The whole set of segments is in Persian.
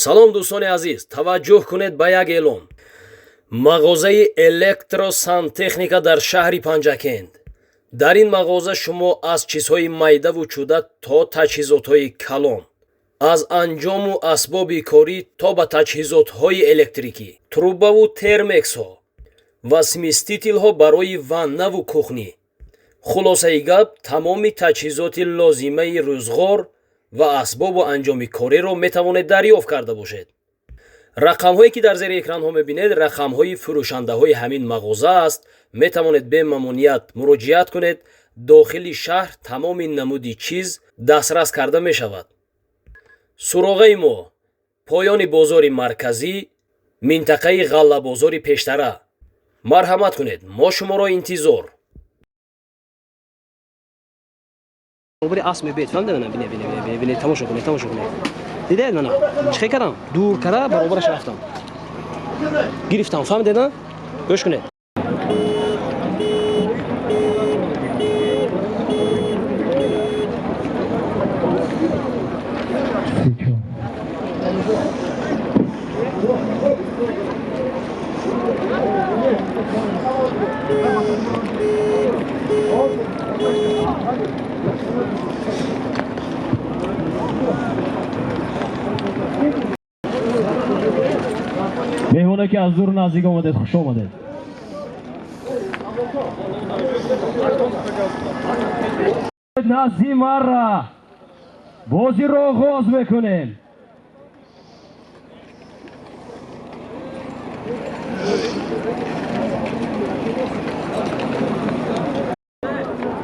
салом дӯстони азиз, таваҷҷӯҳ кунед ба як эълон. мағозаи электросантехника дар шаҳри Панҷакент. дар ин мағоза шумо аз чизҳои майдаву чӯда то таҷҳизотҳои калон, аз анҷому асбоби корӣ то ба таҷҳизотҳои электрикӣ, трубаву термексҳо ва сместителҳо барои ваннаву кухнӣ. хулосаи гап, тамоми таҷҳизоти лозимаи рӯзғор ва асбобу анҷоми кориро метавонед дарёфт карда бошед. рақамҳое ки дар зери экранҳо мебинед рақамҳои фурӯшандаҳои ҳамин мағоза аст. метавонед бе мамнуият муроҷиат кунед. дохили шаҳр тамоми намуди чиз дастрас карда мешавад. суроғаи мо: поёни бозори марказӣ, минтақаи ғаллабозори пештара. марҳамат кунед, мо шуморо интизор. بری اسم بیت فهم دیدن بینی تماشا کنید دیدید من چه کردم دور کرده برابرش رفتم گرفتم فهم دیدن گوش کنید مهمونه که از دور نزدیک آمدید خوش آمدید. نزدیک مرا بازی رو آغاز میکنیم.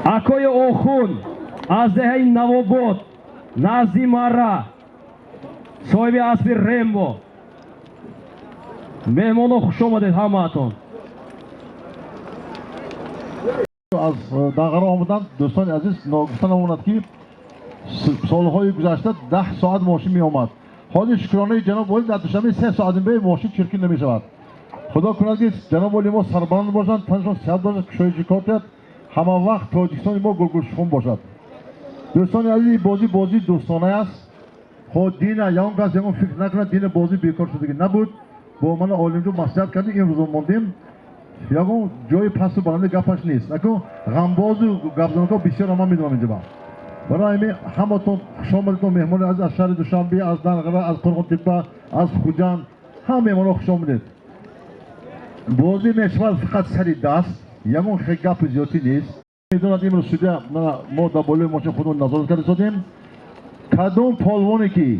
اکوی اوخون از دهه نواباد نزدیک مرا صاحب اسب رمبو مهمانو خوش آمدید همه‌تون. از دغره آمدن دوستان عزیز گفتن آمد که سالهای گذشته 10 ساعت ماشین می آمد. حالی شکرانه جناب والی در دوشنبه 3 ساعت به ماشین چرکین نمی شود. خدا کند که جناب والی ما سربلند باشند، تنشان صحت باشد، کشایشی کار کرد، همه وقت تاجیکستان ما گلگوشخون باشد. دوستان عزیز بازی دوستانه است. خود دین یان کس یان فکر نکنه دین بازی بیکار شده نبود. با من عالمجو مصرف کردیم این روز موندیم یکم جای پس و بلند گپش نیست نکن غمباز و گپزنکا بسیار ما میدونم اینجا برای همین همتون خوش آمدید. مهمان از شهر دوشنبه، از دنقره، از قرغون تپه، از خوجان همه مهمانا خوش آمدید. بازی میشود فقط سری دست یکم خیلی گپ زیادی نیست. میدونید امروز شده ما در بالای ماشین خودمون نظارت کرده شدیم کدوم پالوانی که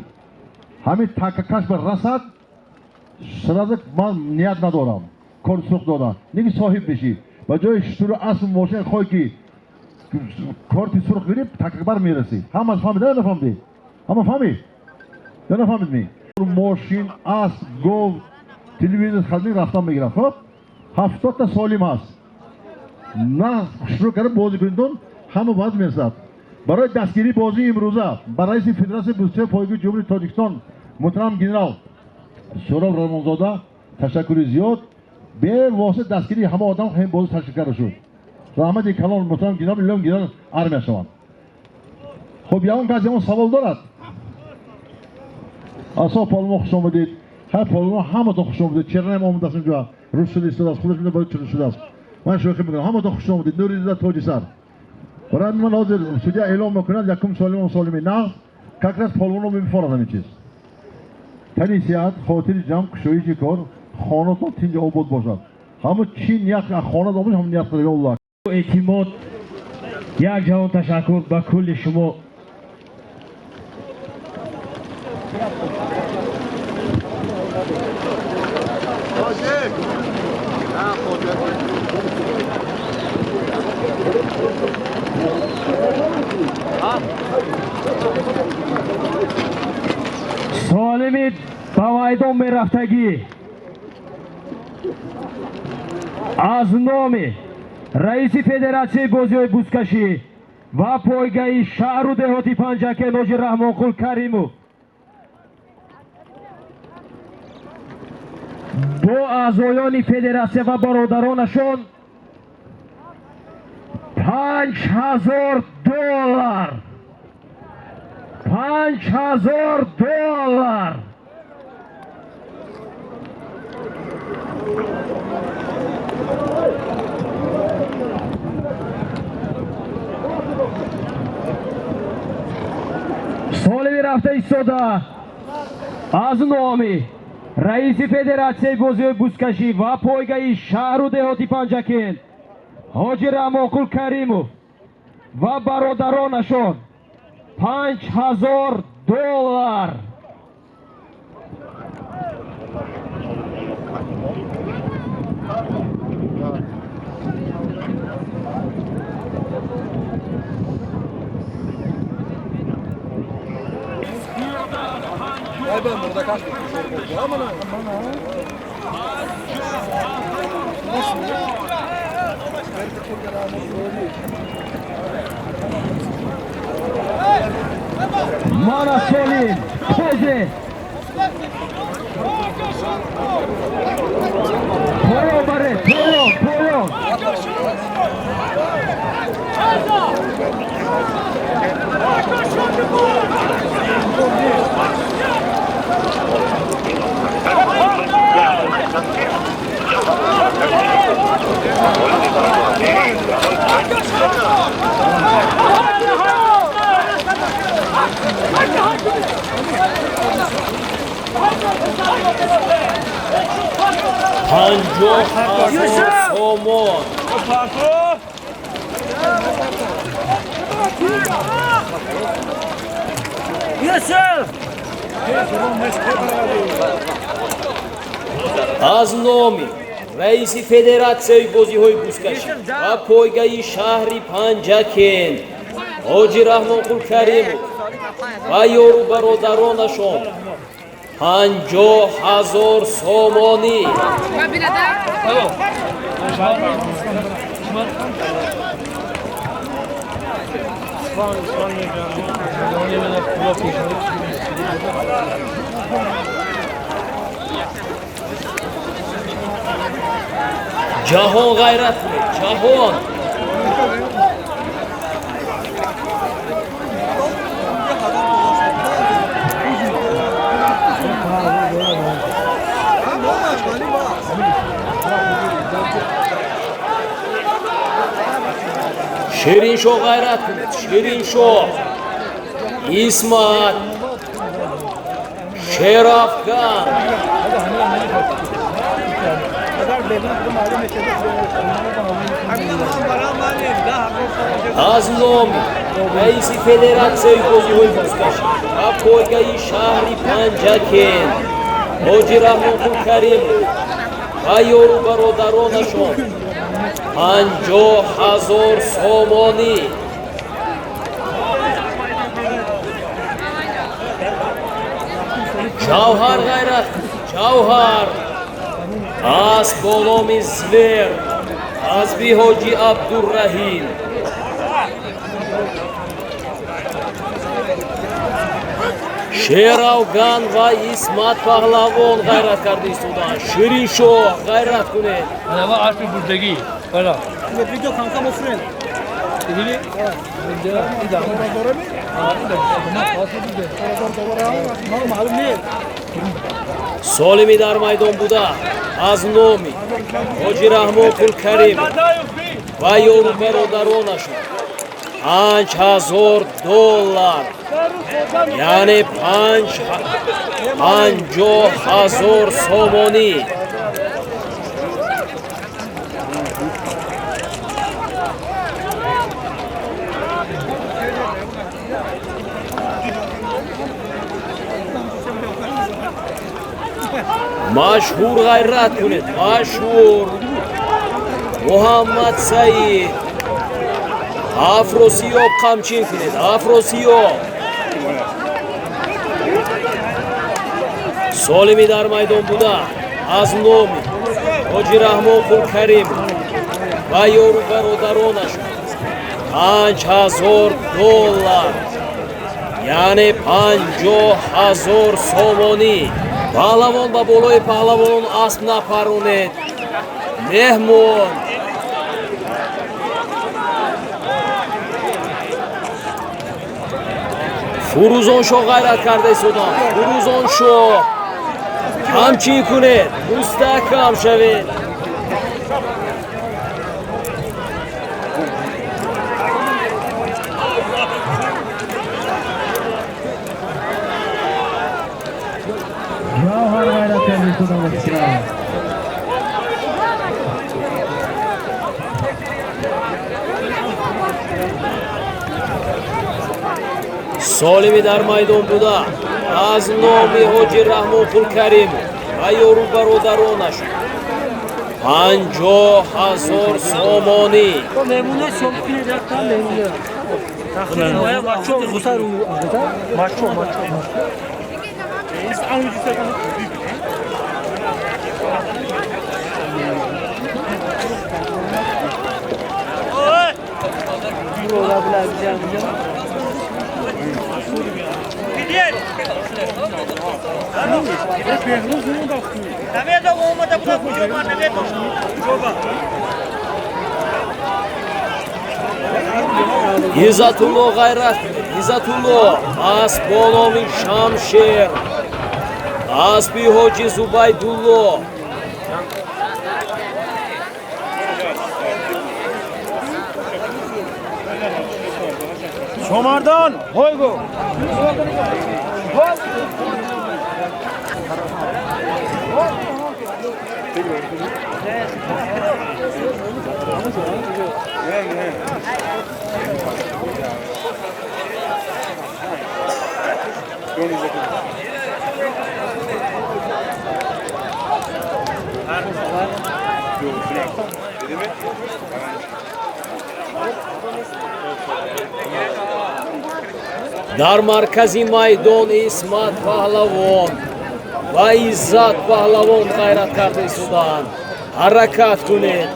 همین تککش به رسد سرازه من نیت ندارم کار سوخت دادن نگی صاحب بشی با جای شروع اسب ماشین خواهی که کارتی سرخ گیری تکبر میرسی همه از فهمید نه نفهمدی همه فهمید نه نفهمید می ماشین اسب گوو تلویزیون خدمت رفتن میگیرن. خب 70 تا سالیم هست نه شروع کرده بازی کنیدون همه باز میرسد. برای دستگیری بازی امروزه برای فدراسیون بوسچه پایگاه جمهوری تاجیکستان محترم گنرال سهراب رحمانزاده تشکر زیاد به واسطه دستگیری همه آدم خیلی باز تشکر شد. رحمت کلان محترم گنرال ارمیا شوند. خب یا اون کسی اون سوال دارد. اصلا پالما خوش آمدید. هر پالما همه تا خوش آمدید. چرا نمی آمده است اینجا روز شده است خودش میده باید چرا شده است. من شوخی میکنم همه تا خوش آمدید. نوری زده تاج سر. برای من حاضر سوجا اعلام میکنم یکم سالم و سالمی نه کاکرس پالما رو میفرستم این چیز. تنیسیات خاطر جمع کشایشی کار خانه‌تون تینج آباد باشد. همه چی نیاز خانه دامون هم نیاز داره الله. اعتماد یک جهان تشکر به کل شما. سالمی با میدان میرفتگی از نام رئیس فدراسیون بازی‌های بوسکشی و پایگاه شهر و دهاتی پنجکه حاجی رحمان قل کریمو با اعضایان فدراسیون و برادرانشان $5,000 $5,000 ایستاده از نامی رئیس فدراسیون بازی بوسکشی و پایگاه شهر و دهاتی پنجکند حاجی رحمانقل کریمов و برادرانشان $5000. Mana Selim, Teze. Poyo bare, poyo. $50,000 so'mon. از نامی رئیس فدراسیون بازی‌های بوسکشی و پایگاه شهر پنجکند حاجی رحمانقل کریمov و یارو برادرانشان $50,000 so'moni. Jahon g'ayrat qiladi, jahon. Shirinshoh g'ayrat qiladi, Shirinshoh. İsmat Sherafkan از نامی رئیس فدراسیون بازی‌های بوسکشی و پایگاه شهر پنجکند حاجی رحمانقل کریمov و یارو برادرانشان $50,000 so'moni. Javhar g'ayrat, Javhar az bonomi Zver Azbi Hoji Abdurrahim Sheravgan va İsmat Pahlavon g'ayratkar istudan Shirinshoh g'ayrat kuned. Nava arfi buradagi. Bana. Video kanka mısın? Dedi. Solimi dar maydon buda az nomi Hoji Rahmonqul Karimov va yoru barodaronashon $50,000 ya'ni $50,000 so'moni. Mashhur g'ayrat kuned, mashhur Muhammad Said Afrosiyob qamchin kuned, Afrosiyob Solimi dar maydon buda az nomi Hoji Rahmonqul Karimov va yoru barodaronashon $50,000 ya'ni $50,000 so'moni. Pahlavon ba boloi pahlavon asb naparoned. Mehmon Furuzon Shoh g'ayrat karda Sudan. Furuzon Shoh hamchin kuned, mustahkam shaved. Jawhar G'ayratli Sudamovchilar. солими дар майдон буда аз номи ҳоҷи раҳмонқул карим ва ёру бародаронаш 50,000 сомонӣ Иззатулло ғайрат, Иззатулло аст бо номи Шамшер, аспи ҳоҷи Зубайдулло, Şomardon, hoygo. дар маркази майдон Исмат Паҳлавон ва Иззат Паҳлавон ғайрат карда истоданд. ҳаракат кунед.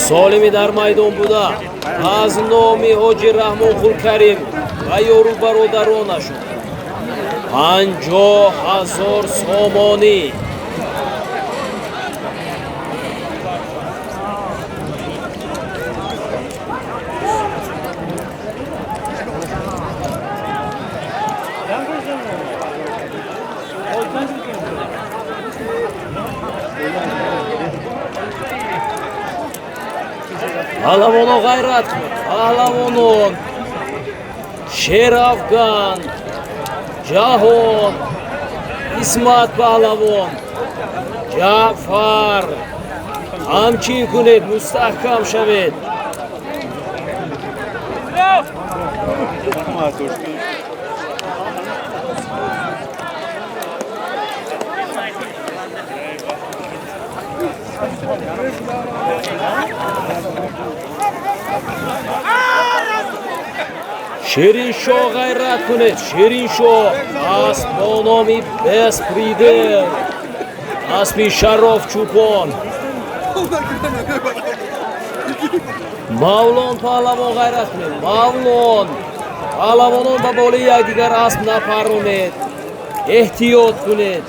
солими дар майдон буда аз номи ҳоҷи раҳмонқул карим ва ёру бародаронашон 50,000 сомонӣ паҳлавоно ғайрат паҳлавонон шерафган ҷаҳон Исмат Паҳлавон Ҷаъфар ҳамчин кунед мустаҳкам шавед. Шириншо ғайрат кунед. Шириншо аст бо номи Беспридел, аспи Шароф Чӯпон. Мавлон Паҳлавон ғайрат кунед. Мавлон паҳлавонон ба болии якдигар асп напаронед. эҳтиёт кунед.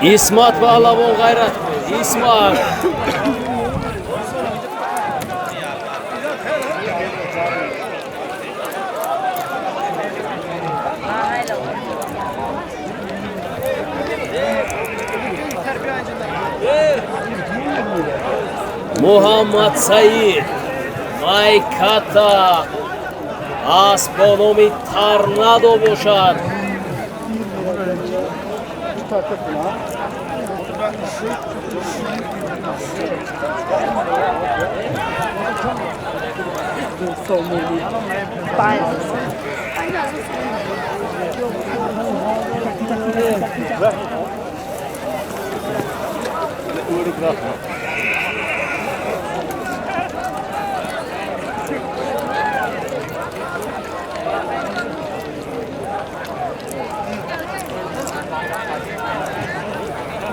Исмат Паҳлавон ғайрат кунед. Исмат Муҳаммад Саид Майката аст бо номи Торнадо бошад.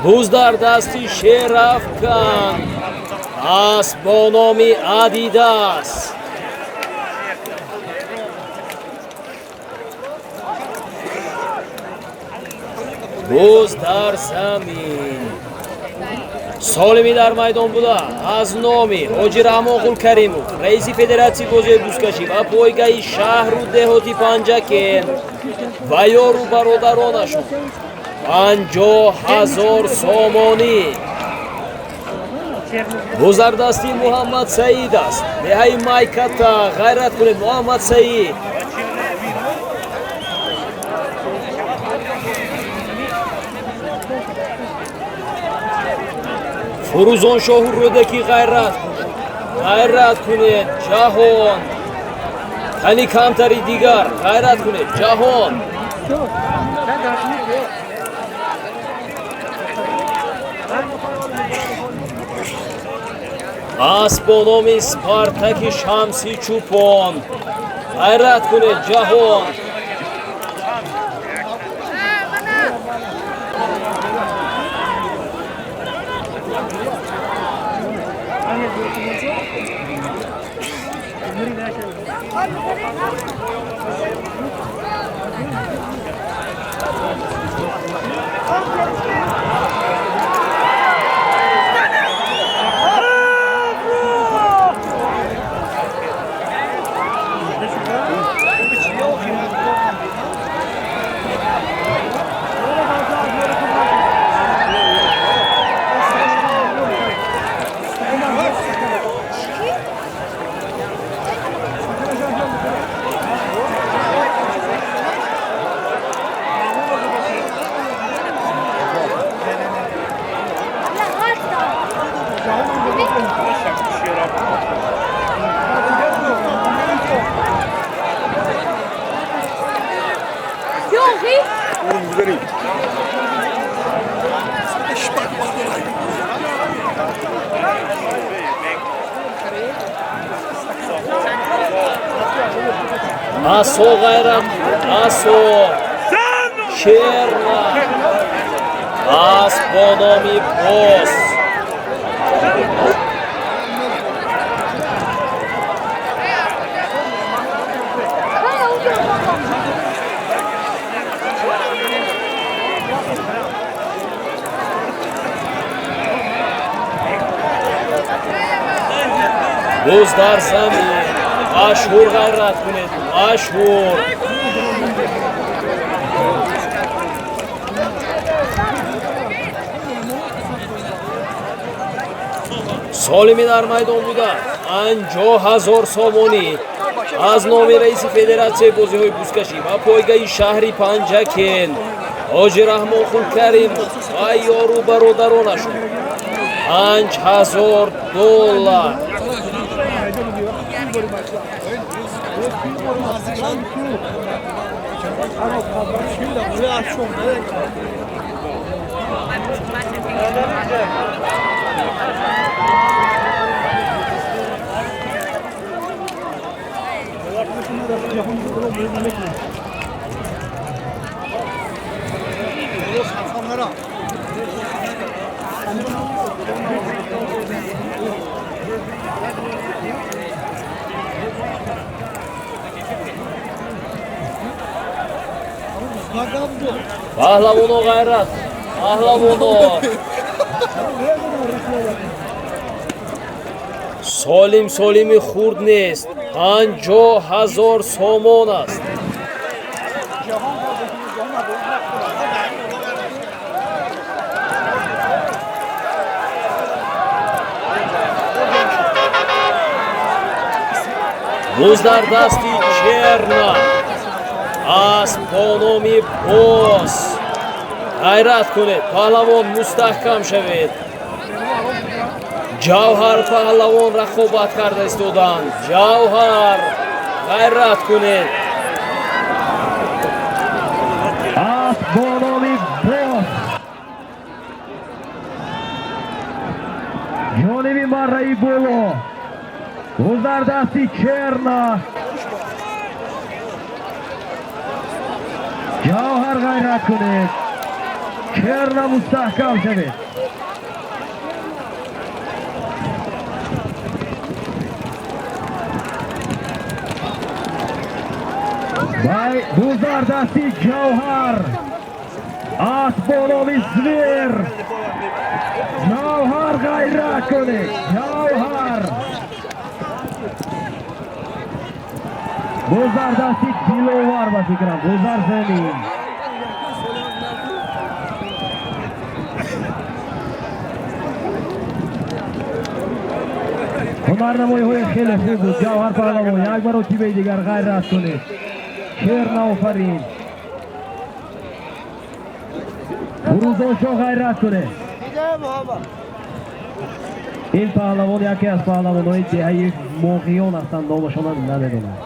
буз дар дасти Шерафкан اسب با نام آدیداس. بوز در زمین. سالمی در میدان بوده از نامی حاجی رحمان کریموف رئیس فدراسیون بازی بوسکشی و پایگاه شهر و دهاتی پنجکن و یارو برادرانشون 50,000 سامانی. گذردستی محمد سعید است. دهی مایکتا غیرت کنید محمد سعید. فروزان شاهور رودکی غیرت کنید جهان. تنی کمتری دیگر غیرت کنید جهان. اسب با نام سپارتاک شمسی چوپان غیرت کنید جهان. Асо غیرت асо черна اسب با نامی باز. بوز در زمین. مشهور غیرت کنید مشهور. سالمی در میدان بوده 50,000 سامانی از نام رئیس فدراسیون بازی های بوسکشی و پایگاه شهری پنجکن حاجی رحمان کریم و یارو برادرانشون 5,000 دلار. پهلوانو غیرت پهلوانو. سالمی خورد نیست 50,000 سامان است. بوز در دستی چرنا اسب با نامی باز. غیرت کنید پهلوان مستحکم شوید. جوهر پهلوان رقابت کرده ایستادند. جوهر غیرت کنید. اسب با نامی باز جانبی مرهی بالا. گذر دستی چرنا جوهر غیرت کنید. چرنا مستحکم شوید. Buzardasti Javhar. Asbonovi Zver. Javhar g'ayrat kunid. Javhar. Buzardasti Dilovar va fikram. Buzar zamin. hunarnamoyi خیلی خوب بود. جوهر پهلوان یک مرتبه دیگر غیرت کنید. شیرن آفرین. فروزان شاه غیرت کنه. این پهلوان یکی از پهلوان‌های دهه موقعیان هستند. نامشان نمیدونم.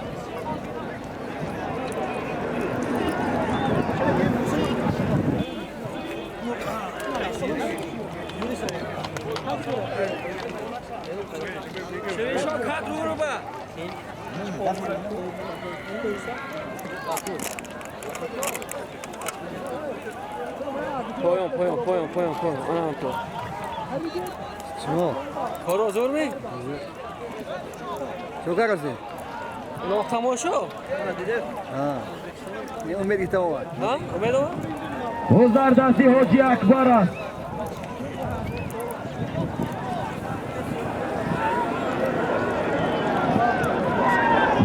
پایان آنها تو شما کار آزور می؟ چو کار کسی؟ نوع تماشا؟ دیده؟ یه امیدی تمام ها؟ امید آمد؟ بزردستی حاجی اکبر است.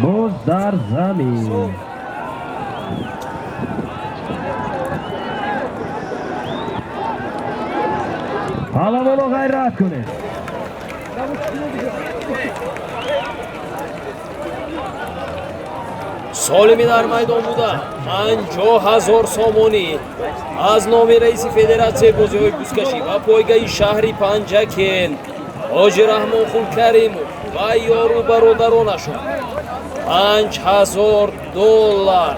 باز در زمین پهلوانو غیرت کنه. солими дар майдон буда 50,000 сомонӣ аз номи раиси федератсияи бозиҳои бузкашӣ ва пойгаи шаҳри Панҷакент ҳоҷи Раҳмонқул Каримов ва ёру бародаронашон $5,000.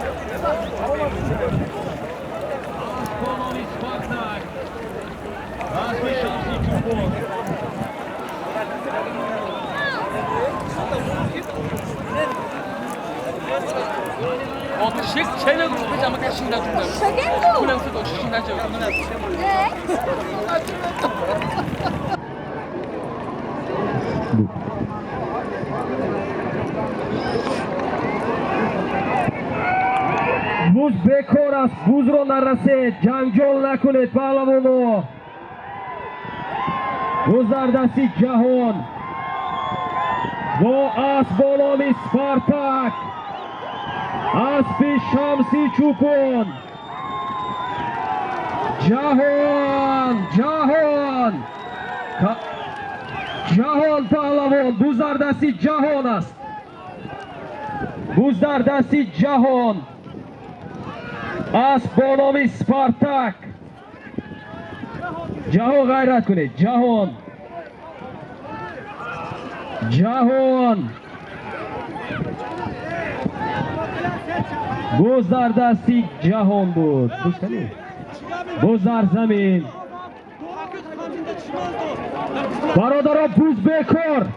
بوز بکار است. بوز رو نرسید. جنجال نکنید پهلوانو. بزردستی جهان با اسبانامی سپارتاک اسبی شمسی چوپون جهان پهلوان. بزردستی جهان است. بزردستی جهان اسبانامی سپارتاک. جهان غیرت کنید. جهان بزردستی جهان بود. بزر زمین برادران. بوز بکار.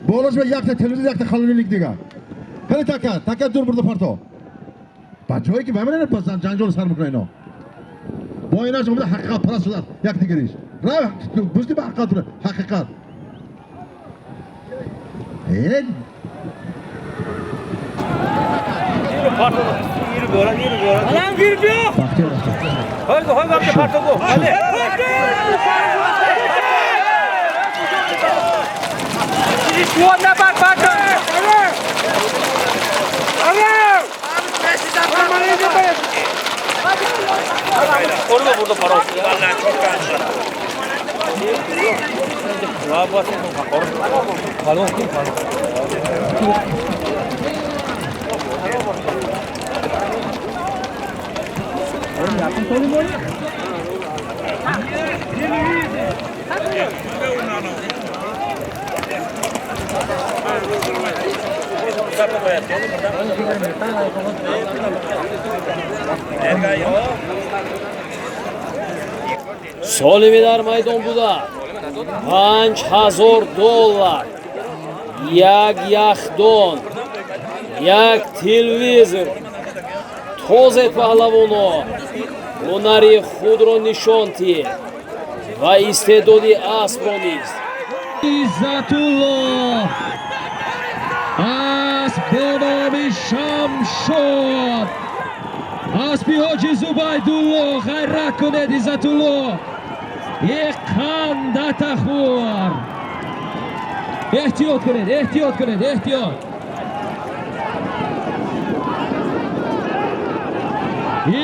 بالاش به یک تلویزیون یک خالونیک دیگه. خیلی تکه دور برده پارتو. بچه‌هایی که ببینن پس جنجال سر میکنه اینا. با اینا شما حقیقت پرست شدن یک دیگریش. راه بوستی به حقیقت. اینه Orada burada para olsun. Vallahi çok kanser. Ya bak. Kalon kim kalon? солими дар майдон буда $5000, як яхдон, як телевизор, тозе паҳлавоно ҳунари худро нишон диҳед ва истеъдоди аспро низ. Izzatulloh Asbonomi Shamshod Asbi Hoji Zubaydulloh g'ayrat kuned Izzatulloh qandataxur ehtiyot kuned ehtiyot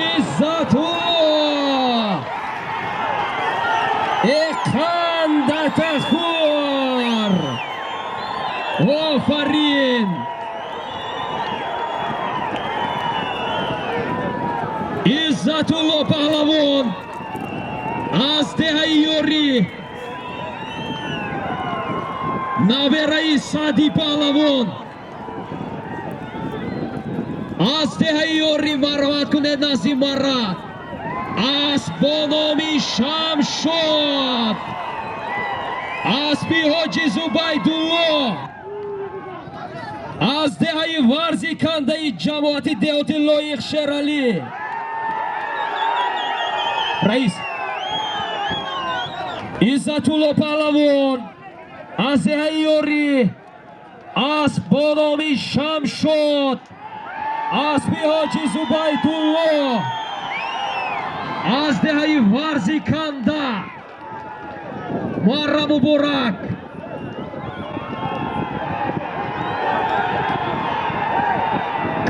Izzatulloh qandataxur ofarin Izzatulloh pahlavon az dehayyori naberai Sadi pahlavon az dehayyori marhamat kuned Nazim marra Asbonomi Shamshod Asbi Hoji Zubaydulloh az dehayi varzi kandai jamoati deoti Loyiq Sherali Rais Izzatulloh pahlavon az dehayyori Asbonomi Shamshod Asbi Hoji Zubaydulloh az dehayi varzi kanda Muharram Muborak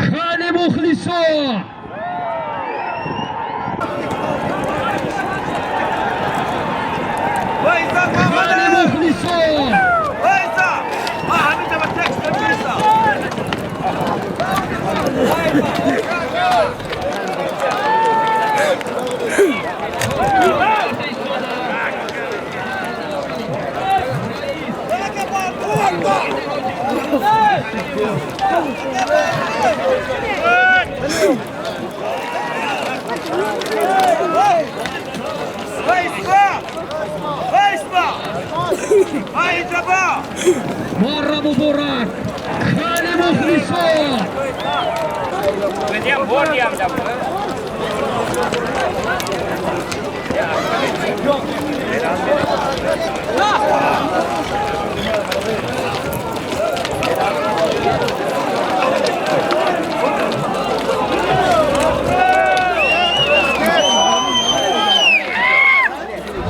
Khani Mukhliso Khani Mukhliso Muharram Muborak Khani Mukhliso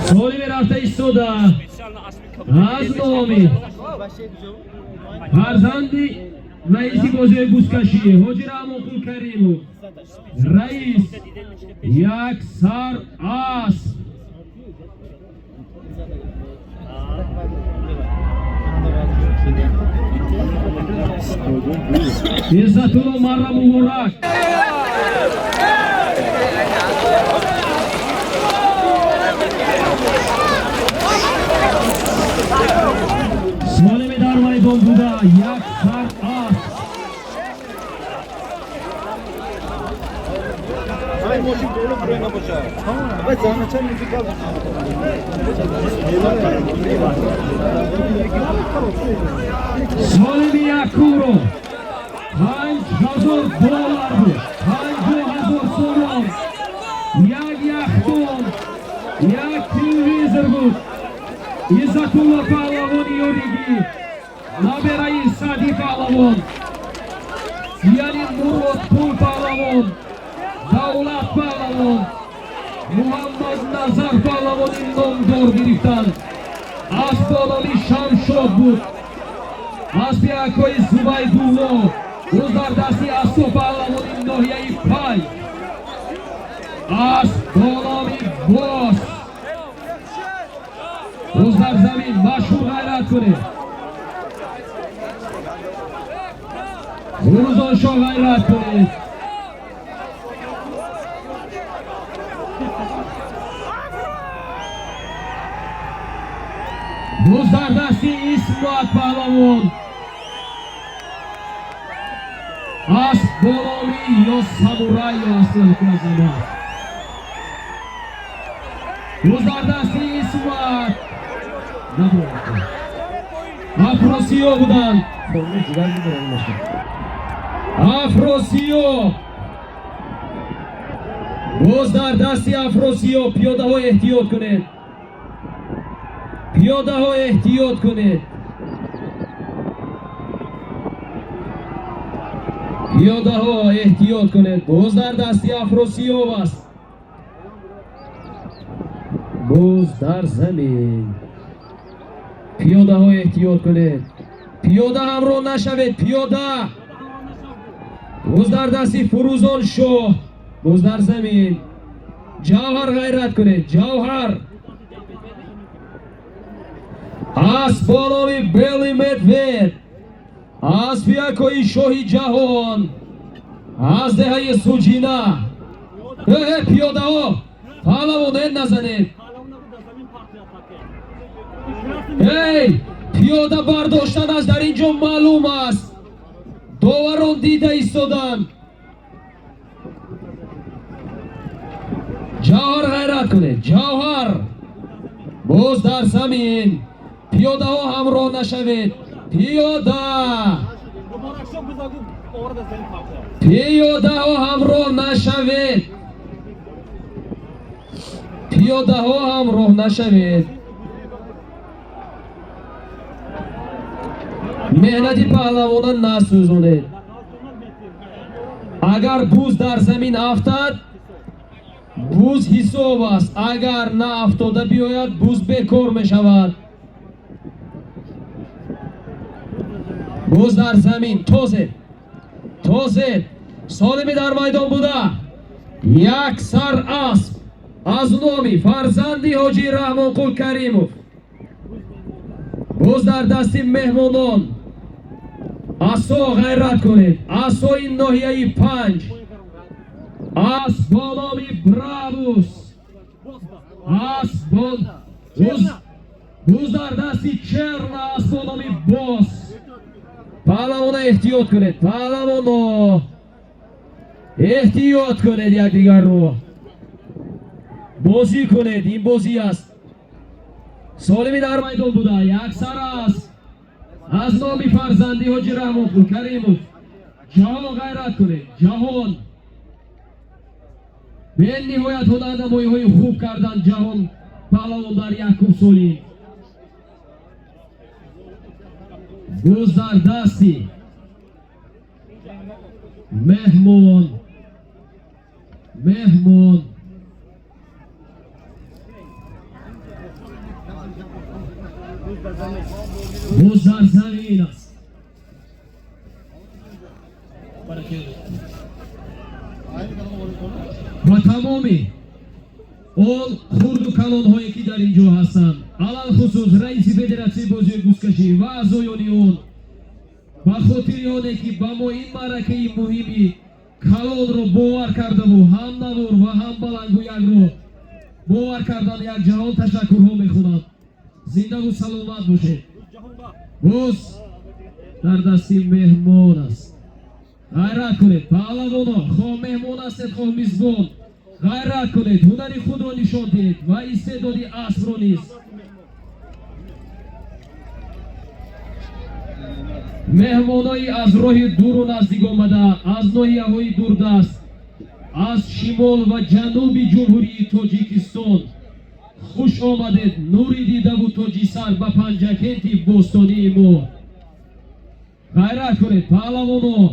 солими рафта истода аз номи фарзанди раиси бозиёи бузкашӣ ҳоҷи Раҳмонқул Каримов раис як сар аст Izzatulloh marra muborak солими дар майдон буда як сар аст солими якуро $5000 буд $5000 сомон як яхдон як телевизор буд Izzatulloh pahlavoni yorigi naberayi Sadi pahlavon یعنی مرادپور پهلوان، دولت پهلوان، محمد نظر پهلوانی نامدار گرفتند. از بالای شمشاد بود، از پیاکوی زبیدالله باز در دستی اسب پهلوانی ناحیه پای، از بالای باز در زمین مشهور غیرت کنه. روزان شاه غیرت کنه. روز در دستی اسمت پهلوان، اسب بالایی یا سامورای یا اصلا کنه. روز در دستی اسمت افراسیاب بودند. افراسیاب باز در دستی افراسیاب. پیاده ها احتیاط کنید، پیاده ها احتیاط کنید، پیاده ها احتیاط کنید. باز در دستی افراسیاب است. باز در زمین پیاده ها احتیاط کنید، پیاده همراه نشوید. پیاده باز در دستی فروزان شاه. باز در زمین جوهر غیرت کنید. جوهر از بالای بلی مدوید، از پیاکوی شاهی جهان، از دهه سوجینا. پیاده ها پهلوان نزنید. پیاده برداشتن از در اینجا معلوم است. داوران دیده ایستادن. جوهر غیرت کنید. جوهر باز در زمین. پیاده ها همراه نشوید. پیاده پیاده ها همراه نشوید. پیاده ها همراه نشوید. مهنتی پهلوانان نسوزونید. اگر بوز در زمین افتاد، بوز حساب است. اگر نه افتاده بیاید، بوز بکار می شود. بوز در زمین. تازه سالمی در میدان بوده. یک سر اسب از نامی فرزندی حاجی رحمان قل کریموف. بوز در دستی مهمانان. اسا غیرت کنید. اسا این ناحیه 5. اسب بالامی برابوس. اسب بوز در دستی چرن. اسب بالامی باس. پهلوان احتیاط کنید. پهلوان احتیاط کنید. یک دیگر رو بازی کنید. این بازی است. سالمی در میدان بوده. یک سر است از نامی فرزندی حاجی رحمان قل کریموف. جهان غیرت کنید. جهان به نهایت هنرنمایی های خوب کردن. جهان پهلوان در یکم سالی. بوز در دستی مهمان. بوز در زمین است. و تمامی اون خرد و کلان هایی که در اینجا هستند، علال خصوص رئیس فدراسیون بازی بوزکشی و اعضایان اون، به خاطر آنه که با ما این معرکه مهمی کلان رو باور کرده و هم نوار و هم بلند و یک رو باور کردن، یک جهان تشکرها میخونم. زنده و سلامت باشه. بوز در دستی مهمان است. غیرت کنید پهلوانا. خواه مهمان هستید خواه میزبان، غیرت کنید. هنری خود را نشان دهید و استعدادی اسب را نیست. مهمانایی از راه دور و نزدیک آمده، از ناحیه های دوردست، از شمال و جنوبی جمهوری تاجیکستان خوش آمدید. نوری دیده و تاجی سر به پنجکنتی بوستانی ما. غیرت کنید پهلوانا.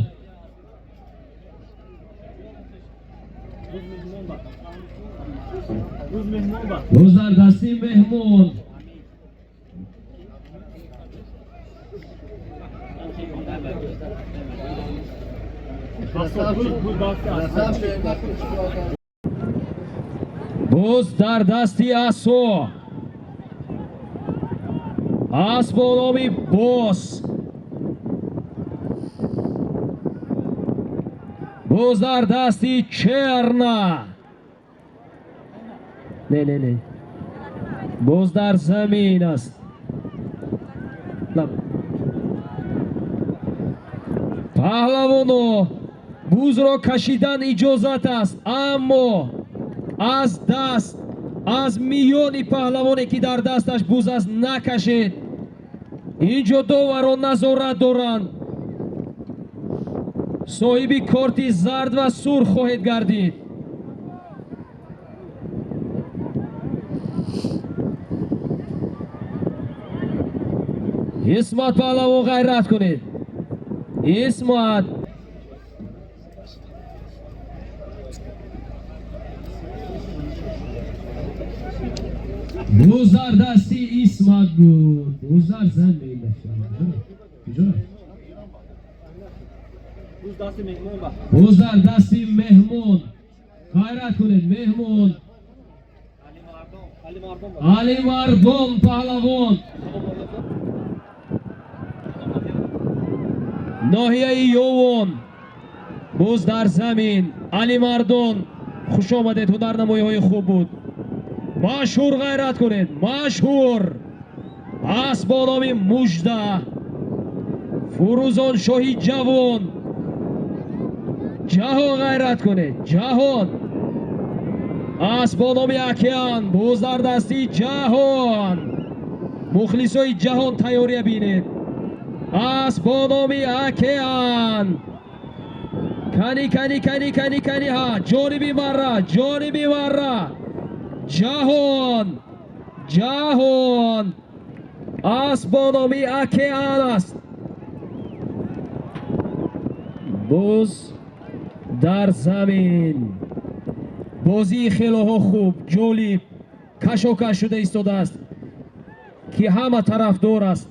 буз дар дасти меҳмон. буз дар дасти асо. اسب با نام بوس. بوز در دستی چرنا. نه بوز در زمین است. پهلوانو بوز را کشیدن اجازت است، اما از دست از میانی پهلوانی که در دستش بوز است نکشید. اینجا داوران نظارت دارند. صاحب کارت زرد و سرخ خواهد گردید. اسمت پهلوان غیرت کنید. اسمت بوز در دستی اسمت بود. بوز در زمین بوز در دستی مهمون. غیرت کنید مهمون. علی مردم پهلوان. ناحیه یوون. بوز در زمین. علی مردم خوش آمدید. هنرنمایی های خوب بود. مشهور غیرت کنید. مشهور اسب با نام مژده. فروزان شاهی جوان. جهان غیرت کنید. جهان اسب با نام اکیان. بوز در دستی جهان. مخلصای جهان تیاری بینید. اسب با نام اکیان. کنی ها. جانبی مرا. جهان اسب با نام اکیان است. بوز در زمین. بازی خیلی ها خوب جالب کشاکش شده ایستاده است که همه طرفدار است.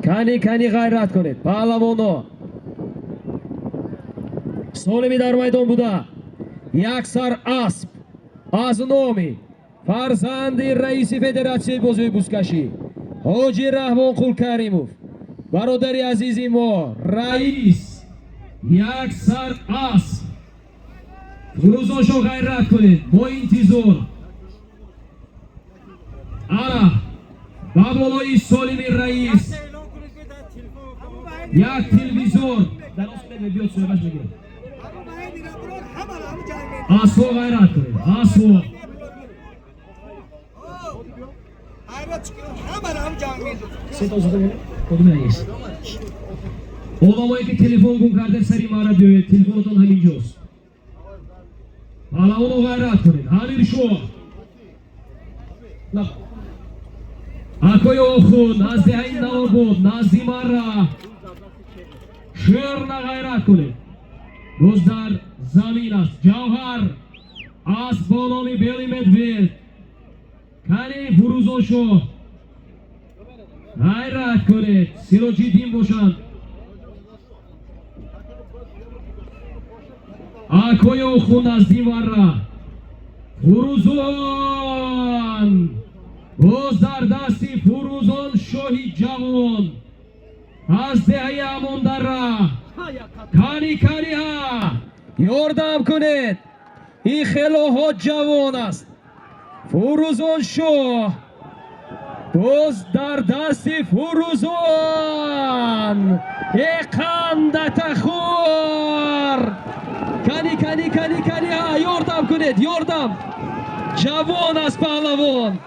کنی غیرت کنید پهلوانا. سالمی در میدان بوده. یک سر اسب از نام فرزند رئیس فدراسیون بازی بزکشی حاجی رحمان قولکریموف برادری عزیزی ما رئیس. یک سر اسب. فروزاشو غیرت کنید با انتظار. انا با بالای سالمی رئیس یک تلویزیون در اصل بیاد صحبت بگیره. اسبو غیرت کنید. اسبو آدمایی که تلفن گم کرده سری مرا بیاید. تلفنتون همینجاست. پهلوانو غیرت کنید. امیر شاه اکوی آخون نزدی این نوابود نزدی مرا شیر نغیرت کنید. بوز در زمین است. جوهر اسب با نام بیلی مدوید. کنی فروزان شو غیرت کنید. سراجی دین باشند. اکوی آخون نزدی مرا فروزان. بوز در دستی فروزان شاهی جوان از دهی امون در راه. کنی ها یاردم کنید. این خیلی ها جوان است. فروزان شاه. بوز در دستی فروزان. قندت خور. کنی ها یاردم کنید. یاردم جوان است پهلوان.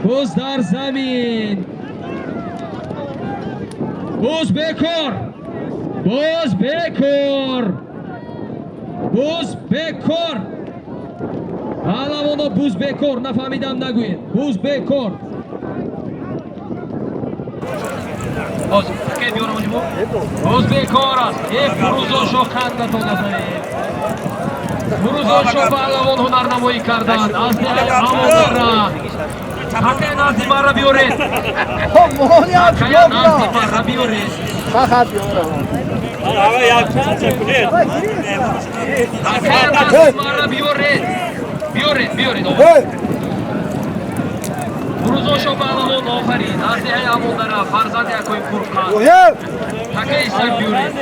بوز در زمین. بوز بکار. پهلوانا بوز بکار. نفهمیدم نگوید. بوز بکار. بوز بکار است. یک فروزاشو خندتون نزنید. фурӯзоншо паҳлавон ҳунарнамоӣ карданд. Аз деҳаи амодара Хакай Назимарра биёред. Хакай Назимарра биёред. Хакай Назимарра биёред. Биёред. фурӯзоншо паҳлавон офарин. Аз деҳаи амодара фарзанди Акои Пурқад. Хакай Исак биёред.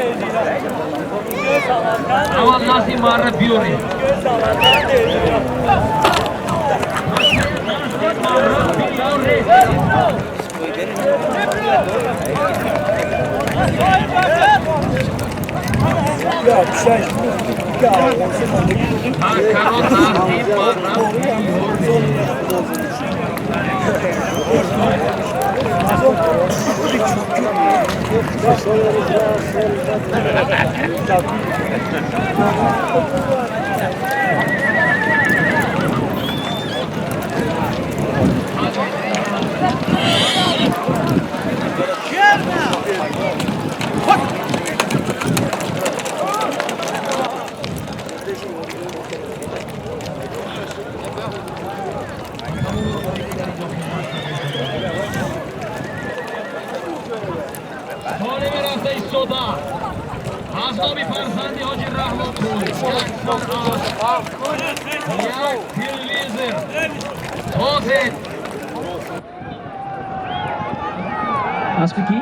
Аввал Назимарра биёред. Солими рафта истода. Аз номи фарзанди Ҳоҷи Раҳмонпур як телевизор озед. Аспи ки?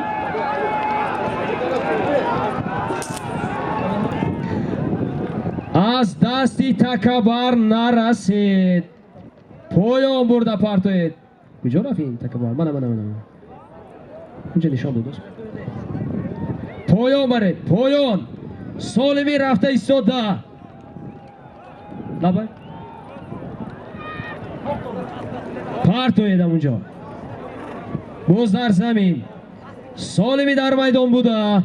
аз дасти такабар нарасед. Поён бурда партоед. Куҷо рафт ин такабар? Мана. Инҷа нишон дод. Поён баред. Поён. Солими рафта истода. Лабай. партоедам унҷо. боз дар замин. Солими дар майдон буда.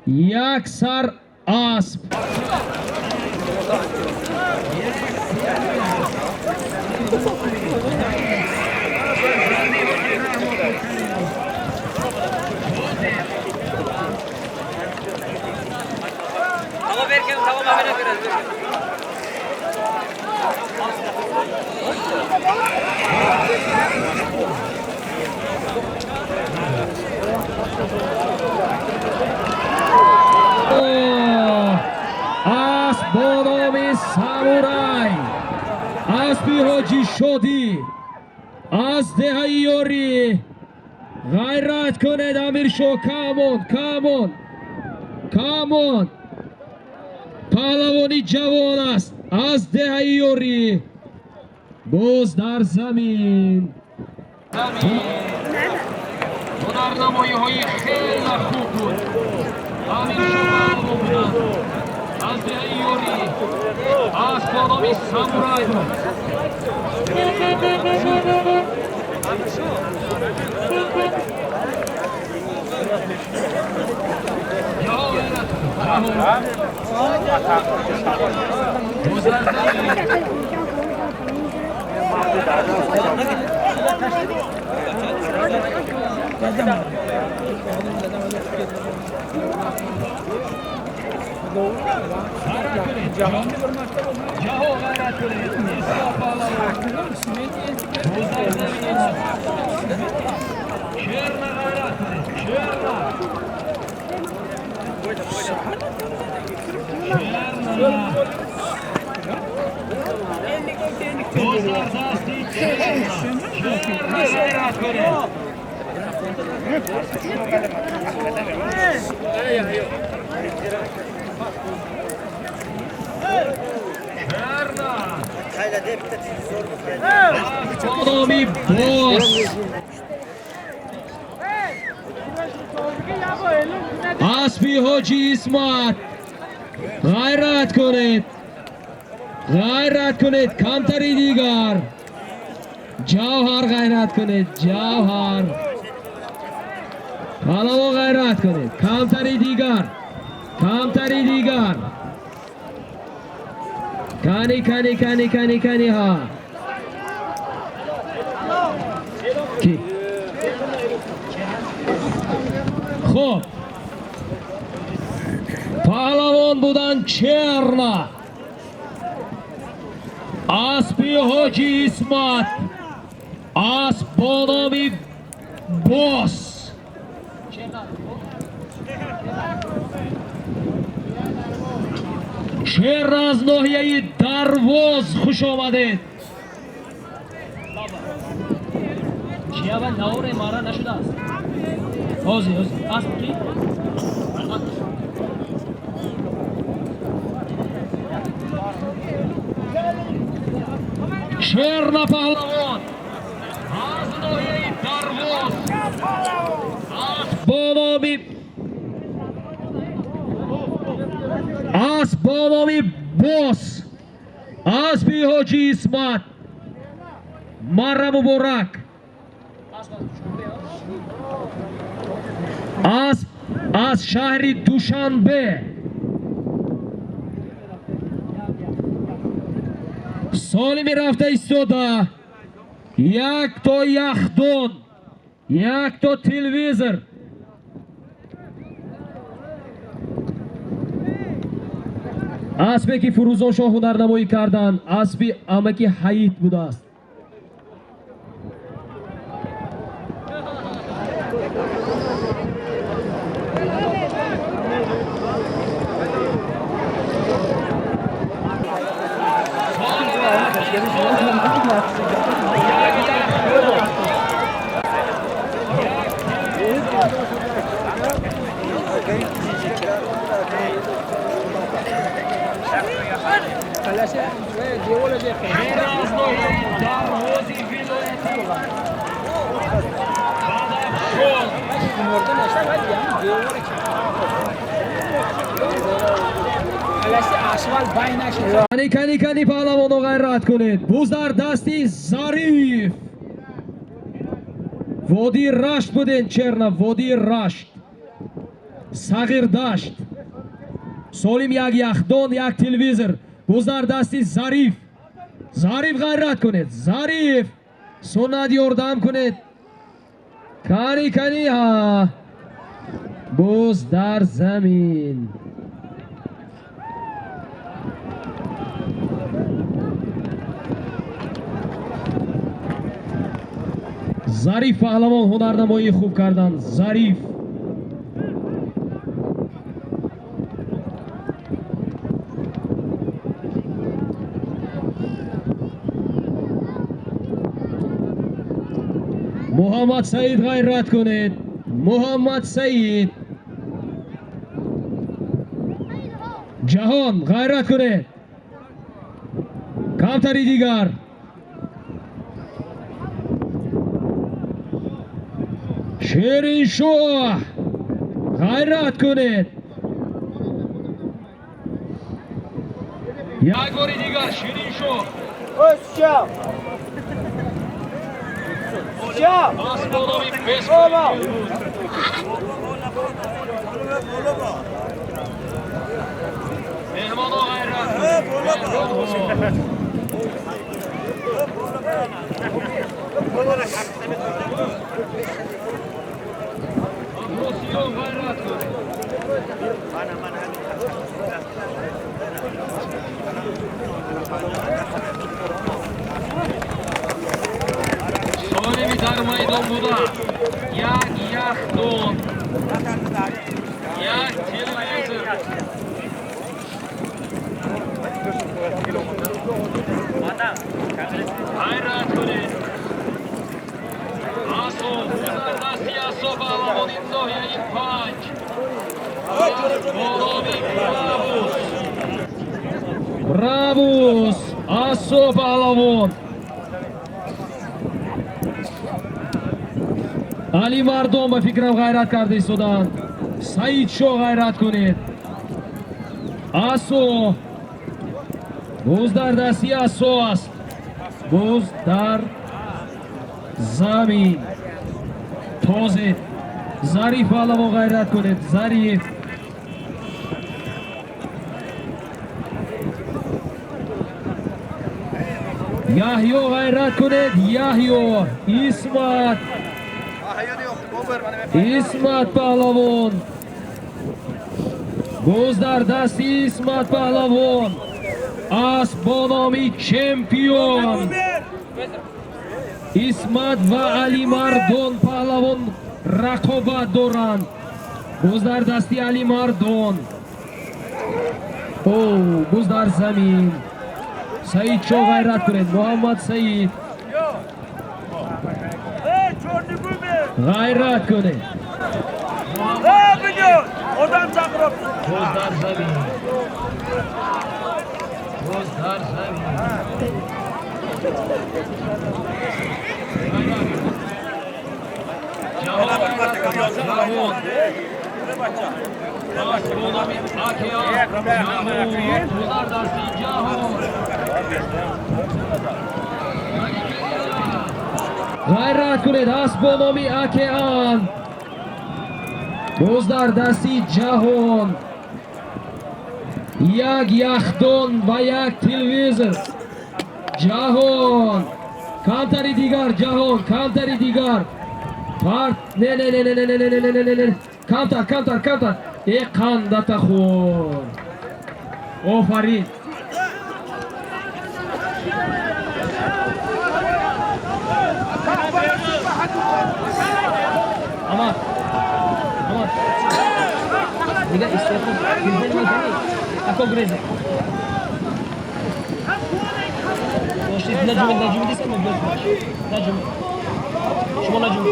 Як сар асп. Асп бо номи Самурай. Аспи Ҳоҷи Шодӣ. Аз деҳаи ёрӣ. ғайрат кунед Амиршо. камон. паҳлавони ҷавон аст. аз деҳаи ёрӣ. боз дар замин. ҳунарнамоиҳои хеле хуб буд. Амиршо паҳлавон буданд. аз деҳаи ёрӣ. аз бо номи Самурай буд. Nomi boss. Aspi Ҳоҷи Исмат. ғайрат кунед. камтари дигар. ҷавҳар ғайрат кунед. ҷавҳар. паҳлавон ғайрат кунед. камтари дигар. Кани ҳа. خب پهلوان بودن چرنا اسبی حاجی اسمت اسب با نام باس شیر از ناحیه درواز خوش آمدید. چی اول نوار مارا نشده است. اوزی اسب کی؟ شیر پهلوان از ناحیه درواز اسب با نام باس اسبی حاجی اسمت مره مبارک. اسب از شهر دوشنبه سالی می رفته ایستاده. یک تا یخدان یک تا تلویزر اسبی که فروزان شاه هنرنمایی کردند اسبی امکی حیات بوده است. کنی پهلوانو غیرت کنید. بوزدر دستی ظریف وادی رشت بودین. چرنا وادی رشت صغیر دشت سالیم یک یخدان یک تلویزر. بوزدر دستی ظریف غیرت کنید. ظریف سنت یاردم کنید. کنی ها بوز در زمین ظریف پهلوان هنرنمایی خوب کردن. ظریف محمد سعید غیرت کنید. محمد سعید جهان غیرت کنید. کمتری دیگر شیرین شاه غیرت کنید. یک باری دیگر شیرین شاه آسمانوی بس مهمان ها غیرت روسیون غیرت کنید. سالمی در میدان بوده. یک یخدان یک تلویزر غیرت کنید. اسب دستی اسب پهلوان ناحیه 5 برابوس اسب پهلوان علی مردم به فکرم غیرت کرده ایستادند. سعید شو غیرت کنید. اسب بوز در دستی اسب است. بوز در زمین تازه. ظریف پهلوان غیرت کنید. ظریف یحیی غیرت کنید. یحیی اسمت پهلوان بوز در دستی اسمت پهلوان اسبانامی چمپیون اسمت و علی مردون پهلوان رقابت دارند. باز در دستی علی مردون. باز در زمین سعید چو غیرت کنید. محمد سعید غیرت کنید. باز در زمین. باز در زمین. غیرت کنید. اسبانامی اکیان باز در دستی جهان. یک یخدان و یک تلویزیون. جهان کمتری دیگر. جهان کمتری دیگر. پارت نه نه نه نه نه نه نه نه نه نه کمتر یک قندت خور. آفرین. اما دیگه استفاده می‌کنی اکو گریزه باشید. نجوم دیسه نجوم شما نجوم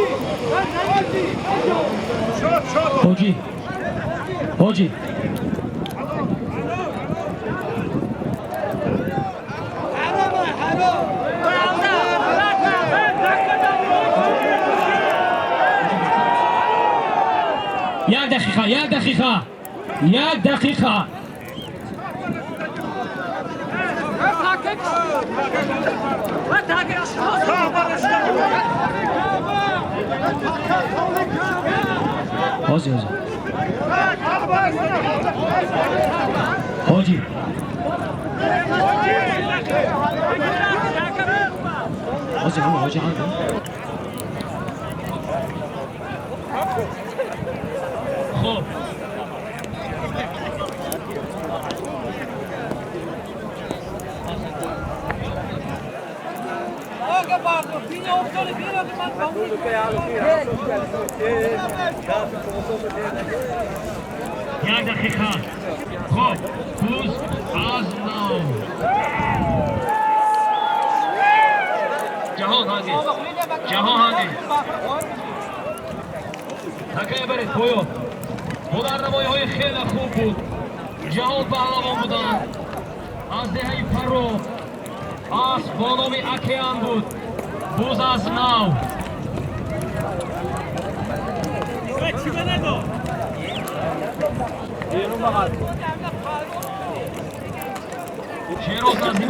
حاجی یک دقیقه حاجی خب یک دقیقه. خب پوز از نو جهان هندی تکه برید پویو. هنرنمایی های خیلی خوب بود. جهان پهلوان بودن. از دهه فرخ اسبانامی اکیان بود. پوز از نو شیروز نزدی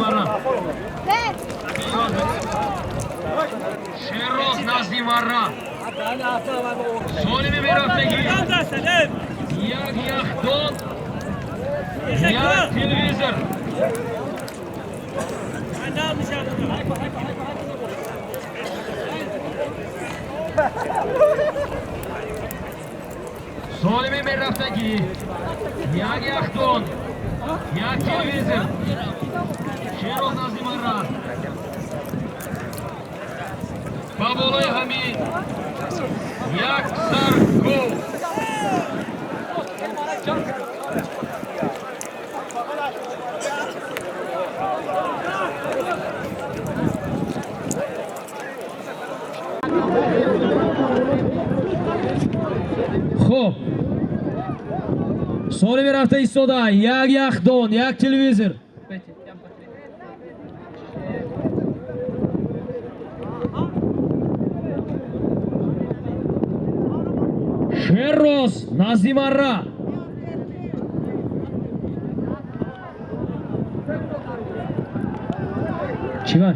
مرا سالمی میرفتگی یک یخدان یک تلویزیون. سالمی میرفتگی یک یخدان یک تلویزیون. شیروز نزدی مرا با بالای همین یک سر گل. خب سالمی رفته ایستاده. یک یخدان یک تلویزیون. شیروز نزدی مرا چیکار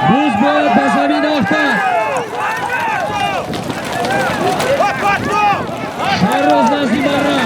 بوز باید به زمین افتاد. شیروز نزدی مرا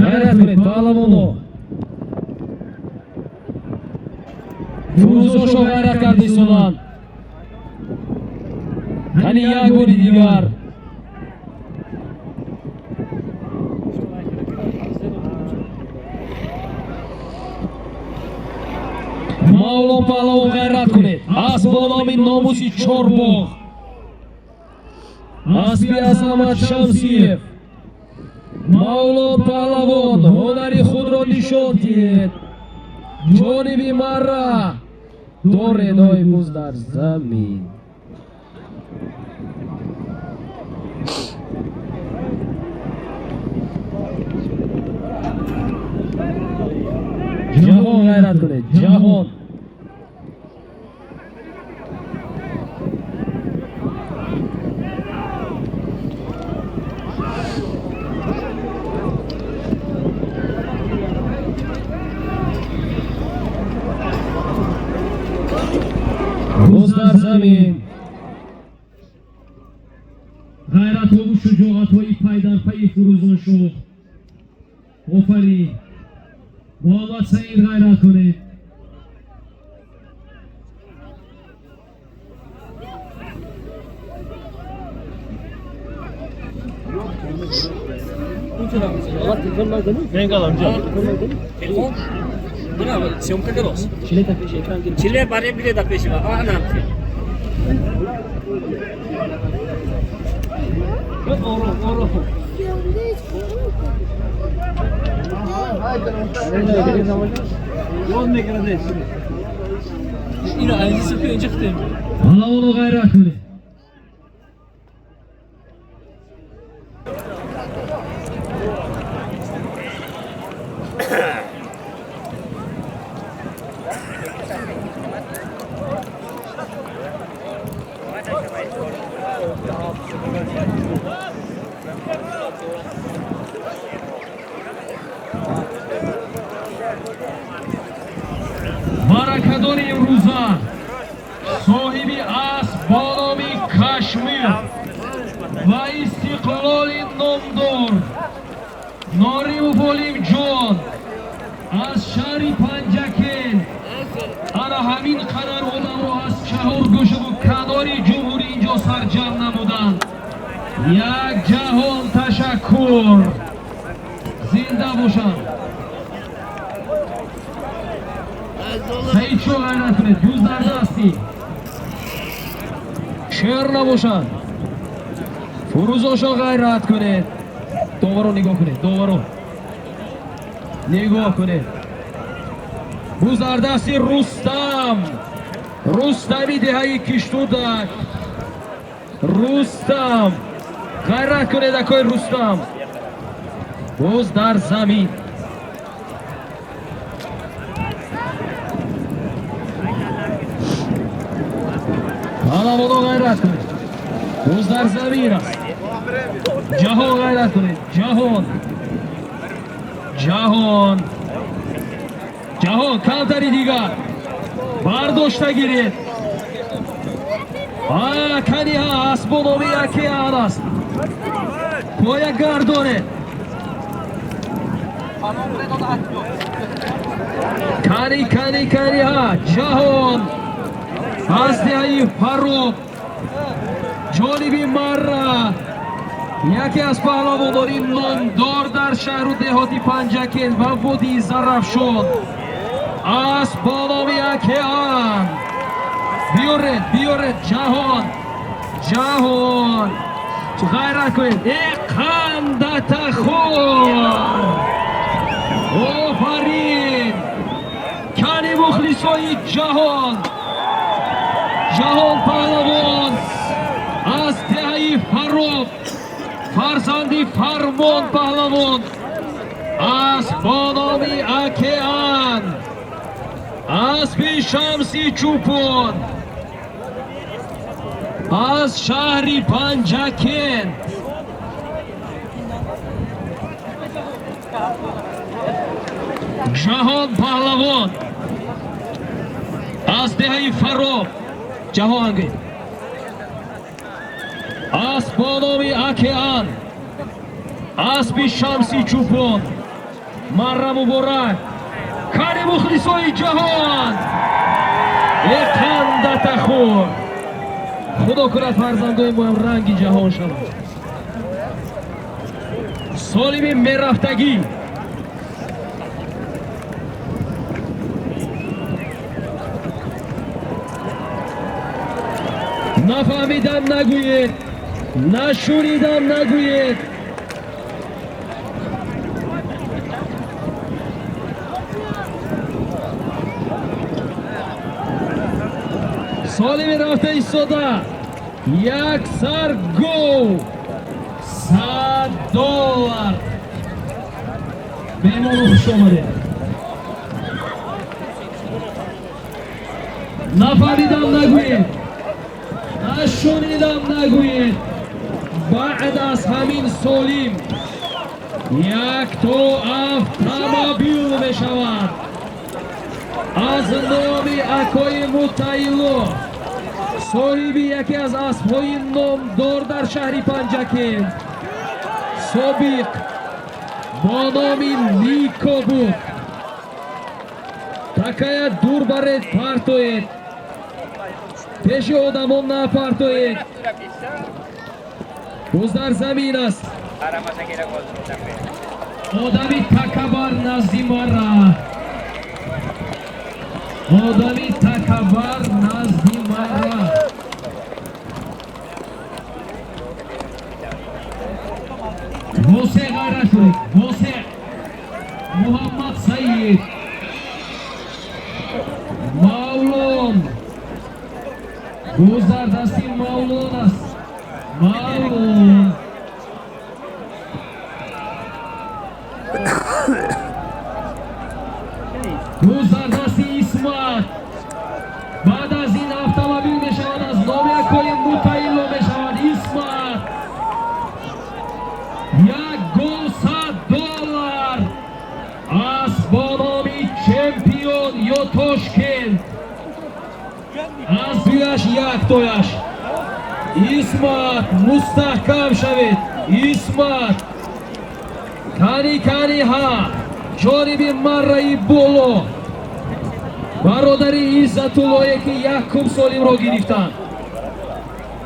G'ayrat qiling, pahlavonlar. Furuzo shu g'ayrat Kardisondan. Qani yagoni digar. Mavlon pahlavon g'ayrat qiling. Asbonomi nomusi Chorbog'. Asbi Asamat Shamsiyev. Mavlon pahlavon hunari khudro nishon did. Jonibi marra dore doimuz dar zamin. Jahon g'ayrat qiling, jahon. Do'stlar zamin. G'ayrat va shujoat va paydarpay Furuzon Shoh. Ofarin. Muhammad Said g'ayrat qiling. Съемка горос. Чилета пише екран ги. Чиле баре биде да пише, а нам. Оро. Yol ne kadar değil. Yine aynı sıkıyor çıktı. Allah onu g'ayrat qiling. Barakadori Ruza sohibi asbonomi Kashmir va istiqloli nomdor Norimov Olimjon az shahri Panjaken ana hamin qadar odamro az chahor go'shu kadori jumhuri injo sarjam namudan yak jahon tashakkur zinda boshan Said shu g'ayrat qiling, yuzlarda asti sher naboshan Furuzo shu g'ayrat qiling. To'g'ri nigoh qiling, to'g'ri nigoh qiling. Bu zardasi Rustami dehai kishtudak Rustam g'ayrat qiling, akoy Rustam o'z dar zamin Palavonga g'ayrat qilib. O'zlar zamin است. Jahon g'ayrat qilib. Jahon kantari digar. Bardoshtda giret. Kani ha asbonomi ake anas. Koya gardone. Kani ha Jahon. Asdei Farooq. Jonibi Marra. یکی از پهلوانان نامدار در شهر و دهاتی پنجکن و وادی زرافشان اسبانام یکیان بیارد جهان غیرت کنید قندت خور آفرین کنی مخلصای جهان پهلوان از دهه فرخ فرزندی فرمان پهلوان اسبانامی اکیان اسبی شمسی چوپان از شهری پنجکن جهان پهلوان از دهه فرخ جهانگی اسبانامی اکیان اسبی شمسی چوپان مرم مبارک کاری مخلصای جهان قندت خور خدا کند فرزندای ما هم رنگی جهان شود سالم میرفتگی نفهمیدم نگوید نشونیدم نگوید سالم رفته ایستاده یک سر گو $100 بهمان خوش آمده نفهمیدم نگوید نشونیدم نگوید بعد از همین سالیم یک تو автомобیل می شود از نام اکای متعیلو صاحبی یکی از اسبهای نامدار در شهر پنجکن سابق با نام نیکو بود تکایا دور برید پرتوید پیش آدمان نپرتوید روز در زمین است آدمی تکبر نزدی مرا آدمی تکبر نزدی مرا واسه غیرت کنید واسه محمد سید مولون روز در دستی مولون است مولون روز در دستی اسمت بعد از این автомобیل می شود از نام یکای متعیلو می شود اسمت یک گل $100 از بانامی چمپیون یا تاشکند از بیش یک تویش اسمت مستحکم شوید اسمت کانی ها جانبی مرئی بولو برادری عزتاللهی که یکم سالیم را گرفتند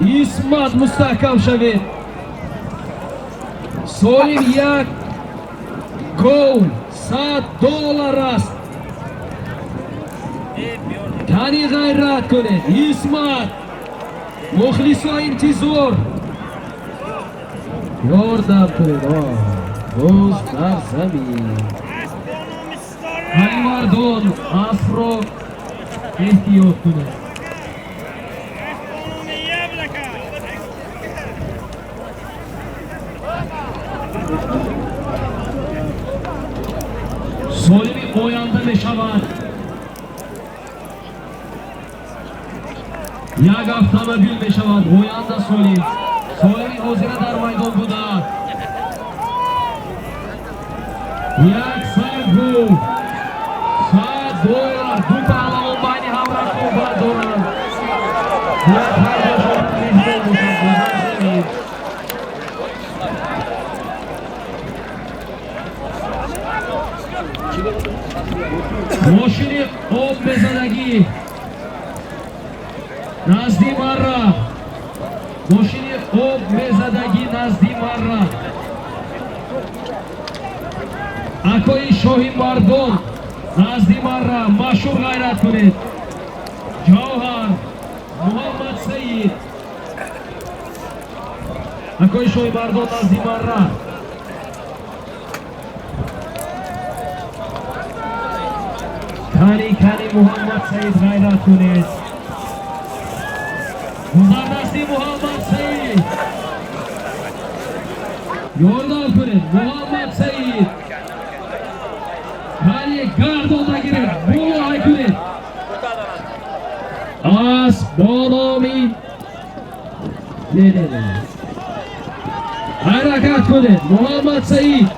اسمت مستحکم شوید سالیم یک گول $100 است کانی غیرت کنید اسمت مخلص ها انتظار یاردم کنید روز در زمین همین مردان افرا احتیاط کنید سالمی آینده می شود یک автомобил мешавад оянда солим. Солими ҳозира дар майдон буда. Як саргул. $100 ду паҳлавон байни ҳам рақобат доранд. Як ҳар ҷошон меҳмон бошад. мошини об безадагӣ назди марра. мошини об безадагӣ назди марра. акои шоҳи мардон назди марра. машҳур ғайрат кунед. ҷавҳар муҳаммад саид. акои шоҳи мардон назди марра. کانی محمد سعید غیرت کنید. گذردستی محمد سعید یاردار کنید. محمد سعید کانی گردان نگیرید. بولو های کنید. از بالامی حرکت کنید. محمد سعید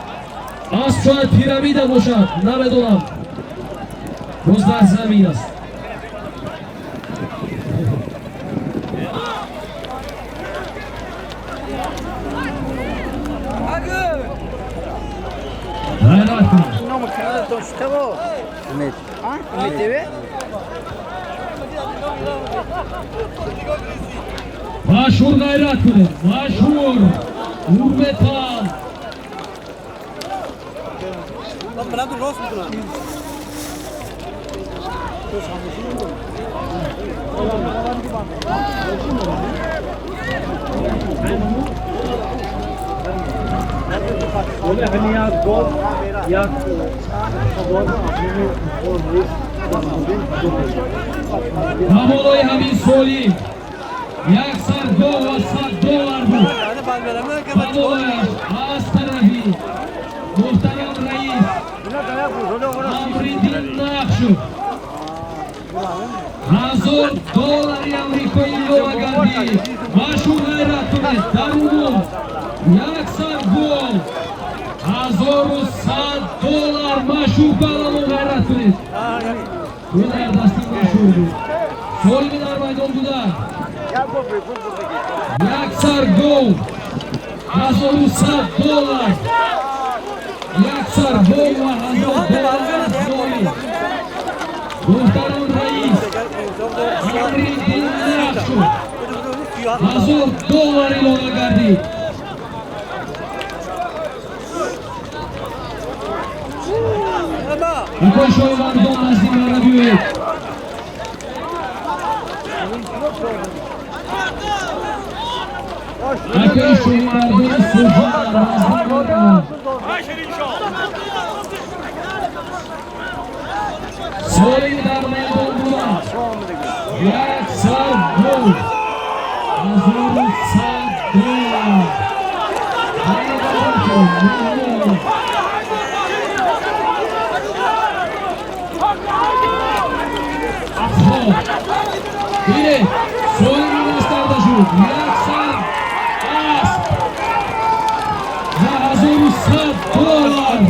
از شاید پیرامیده باشد نمیدونم. باز در زمین است. غیرت کنید. مشهور غیرت کنید. مشهور اوربتان همونای همین سولی $100 و $100 بود. همونایش از طرفی محترم رئیس امریدین نقشو $1000 امریکایی لوگردی مشهور غیرت کنید. در عموم 100 گل $1100 مشهور پهلوان غیرت کنید. او در دستی مشهور بود. سالمی در میدان بودن 100 گل $1100 100 گل و $1000 سالی محترم رئیس امریدین نقشو $1000 اعلام گردید. اکای شای مردم نزدی مرا بیوید. اکای شای مردم سوژان نزدی مرا. سالی در میدان بودن 100 گل $1100 Bine, soyunun astarda şu, 100 $1100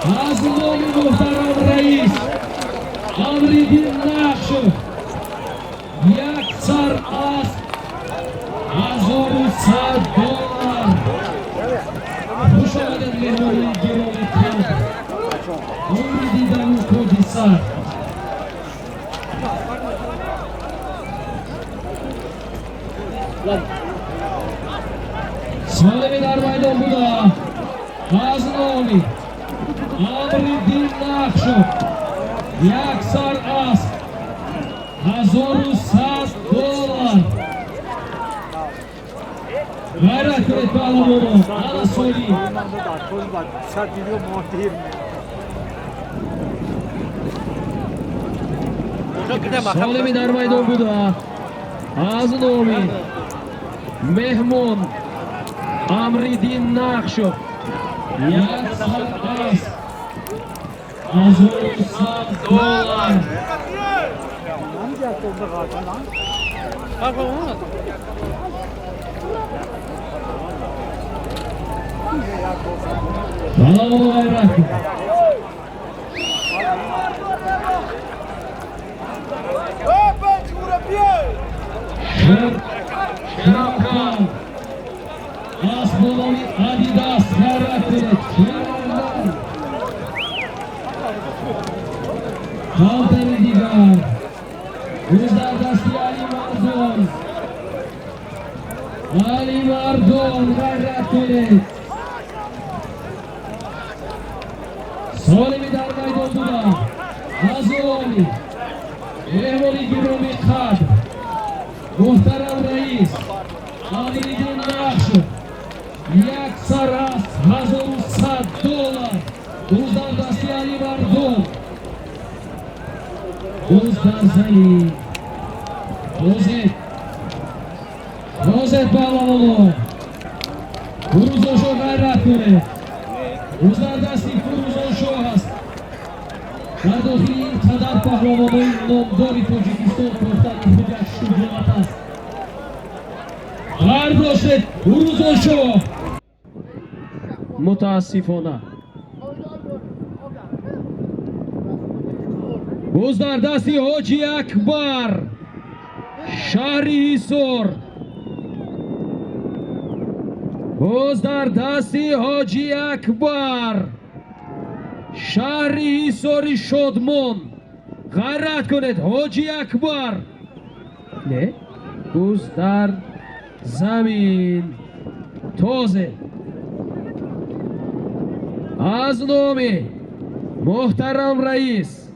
Hazırlığı muhterem reis Amridin Nakşu 100 $1100 Hoş geldin mehmanı girometri Amridin Kodisar Salimi dar maydon buda G'aznavi Amriddin Naqshu 100 $1100 G'ayrat kuned pahlavon ana soli Salimi dar maydon buda G'aznavi mehmon Amriddin Naqshu 100 $1100 Palomon g'ayrat. Sherxon Osmonoviy Adidas g'ayrat qildi. Kalteri Digar O'zlar dasti Ali Mardon g'ayrat qildi. Solimi dar maydonida Azoli Mehmoni Giromi Qad Muhtaram rais Amiridin Naxshov Yaksaras $1100 O'zlar dasti Ali Mardon O'zlar Zali Rozet Balavono Furuzosho g'ayrat qildi. O'zlar dasti Furuzosho است. در داخل این قدر پهلوانان نامدار تاجیکستان پختن خودش شجاعت است. برداشت فروزاشو متاسفانه باز در دستی حاجی اکبر شهری حصار باز در دستی حاجی اکبر شهری حصاری شادمان غیرت کنید حاجی اکبر نه باز در زمین تازه از نام محترم رئیس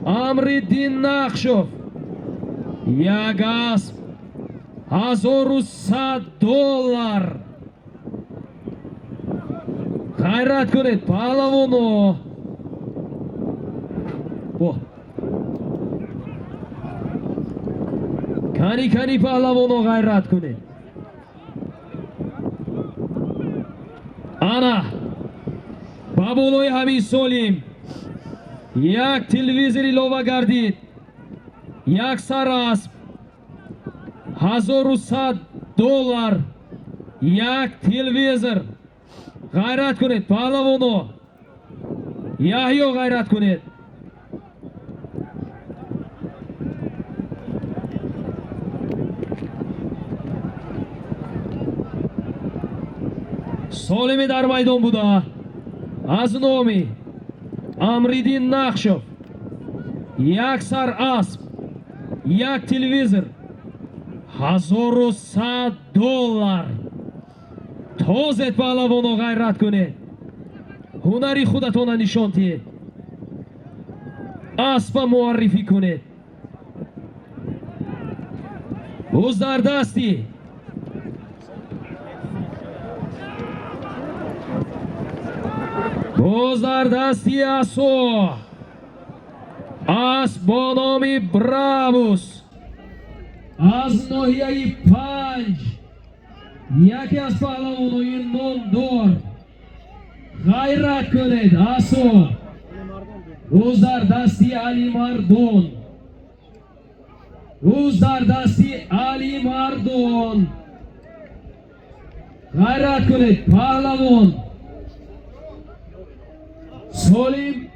امرالدین نخشوف یک اسب $1100 غیرت کنید پهلوانو کانی پهلوانو غیرت کنید انا با بالای همین سالیم یک تلویزیون ایلاوه گردید یک سر اسب $1100 یک تلویزیون غیرت کنید پهلوانو یحیی غیرت کنید سالمی در میدان بوده از نامی امرالدین نخشوف یک سر اسب یک تلویزیون $1100 تازه پهلوانو غیرت کنید هنری خودتون نشان دهید اسب معرفی کنید باز در دستی باز در دستی اسب با نام براووس از ناحیه 5 یکی از پهلوانای نامدار غیرت کنید اسب روز در دستی علی مردون روز در دستی علی مردون غیرت کنید پهلوان سالیم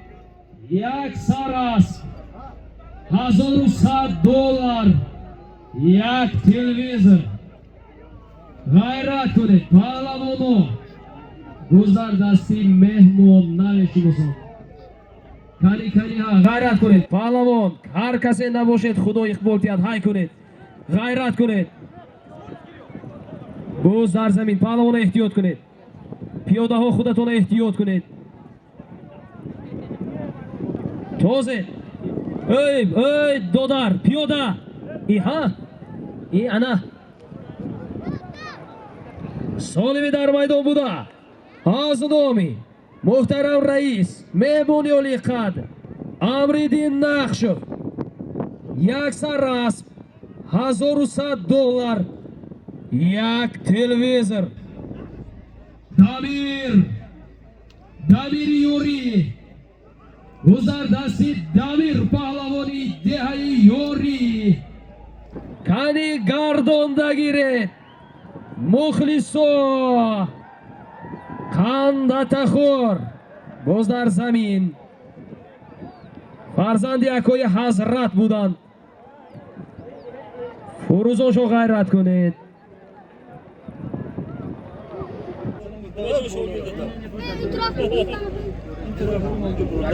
یک سر است $1100 یک تلویزیون غیرت کنید پهلوانو روز در دستی مهمون نمیشی بسان کانی ها غیرت کنید پهلوان هر کسی نباشید خدا اقبال تید های کنید غیرت کنید باز در زمین پهلوان احتیاط کنید پیاده ها خودتون احتیاط کنید تازه ای دودار پیاده ای ها ای انا سالمی در میدان بوده از نامی محترم رئیس مهمونی علی قدر امرالدین نخشوف یک سر اسب $1100 یک تلویزیون دمیر یوری گذر دستی دمیر پهلوانی دهی یوری کانی гардонда гиред мухлисо қандатахор боз дар замин фарзанди акои ҳазрат буданд. фурӯзошо ғайрат кунед.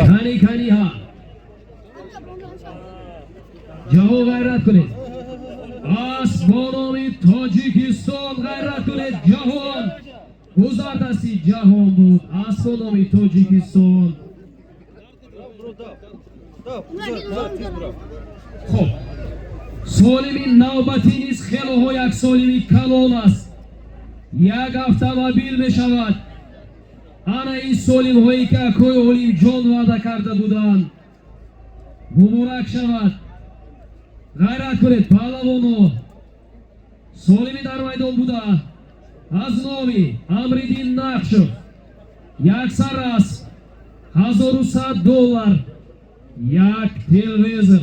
кани каниҳа ҷаҳо ғайрат кунед. асбономи тоҷикистон ғайрат кунед. ҷаҳон гузардасти ҷаҳон буд. асбономи тоҷикистон. хуб, солими навбатӣ низ хелоҳо як солими калон аст. як автомобил мешавад. ана ин солимҳое ки акои олимҷон ваъда карда буданд. муборак шавад. ғайрат кунед паҳлавоно. солими дар майдон буда аз номи Амриддин Нақшев як саррас $1100, як телевизор.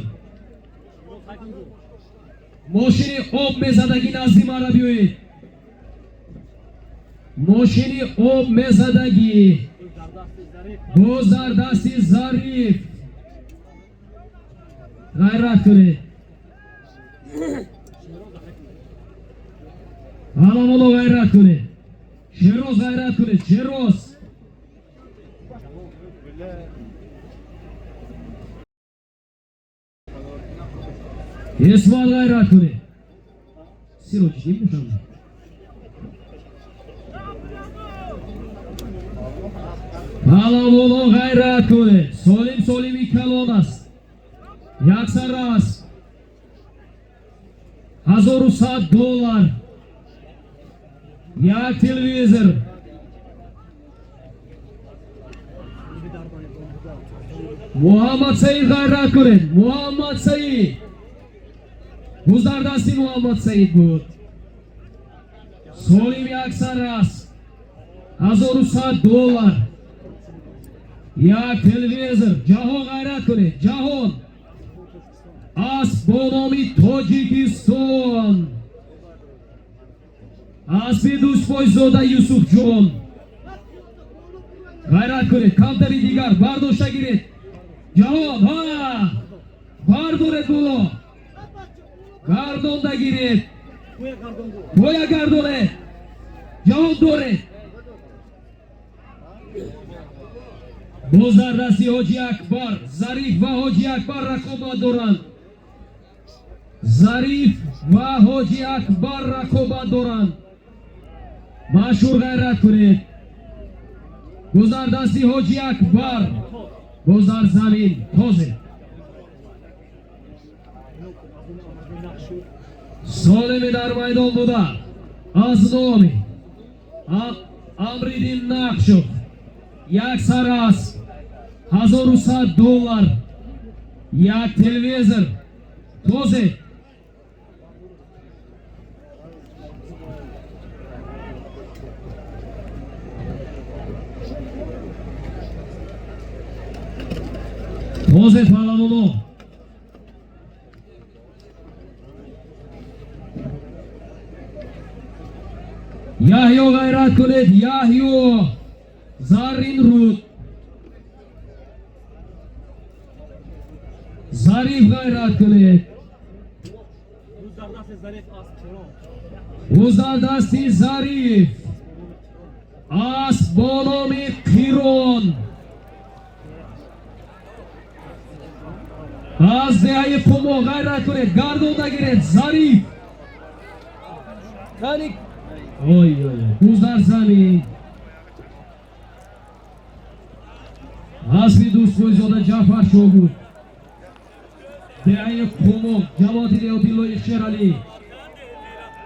мошини об мезадагӣ назди мара биёед. мошини об мезадагӣ боз дар дасти Зариф. ғайрат кунед. ҳаламоло ғайрат кунед. шероз ғайрат кунед. шероз исмат ғайрат кунед. сироҷи мушам ҳаламоло ғайрат кунед. солими калон аст. як саррас $1100, як телевизор. муҳаммад саид ғайрат кунед. муҳаммад саид гузардасти муҳаммад саид буд. солим як саррас $1100, як телевизор. ҷаҳон ғайрат кунед. ҷаҳон асбономи тоҷикистон. аспи дӯстпойзода Юсуфҷон. ғайрат кунед. камтари дигар бардошта гиред. ҷаҳон бардоред боло. гардонда гиред. боя гардонед. ҷаҳон доред. боз дар дасти ҳоҷи акбар. Зариф ва ҳоҷи акбар рақобат доранд. Зариф ва ҳоҷи акбар рақобат доранд. машҳур ғайрат кунед. гузар дасти ҳоҷи акбар. боз дар замин тозе. солими дар майдон буда аз номи Амриддин Нақшев як саррас $1100, як телевизор. тозе. тозе паҳлавоно. яҳё ғайрат кунед. яҳё заррин руд. Зариф ғайрат кунед. гузардасти Зариф. асбономи қирон. аз деҳаи қумо ғайрат кунед. гардонда гиред. Зариф гузар замин. аспи дӯстпойзода ҷаъфар шогуд. деҳаи қумо ҷаводи Леодиллои Шералӣ.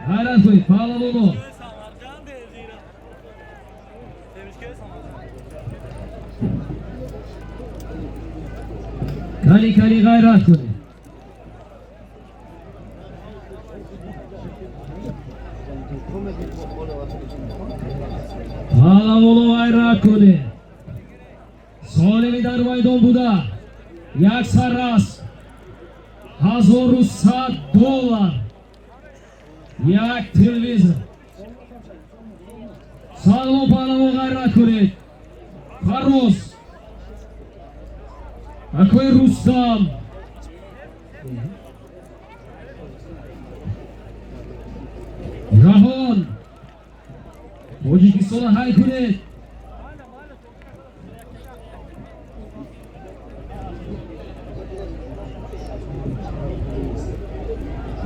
ғайрат кунед паҳлавоно. кани ғайрат кунед. паҳлавоно ғайрат кунед. солими дар майдон буда як саррас $1100. یک تلویزیون سالمون پهلوان غیرت کنید فرروز اکوی رستم جهان تاجیکستان های کنید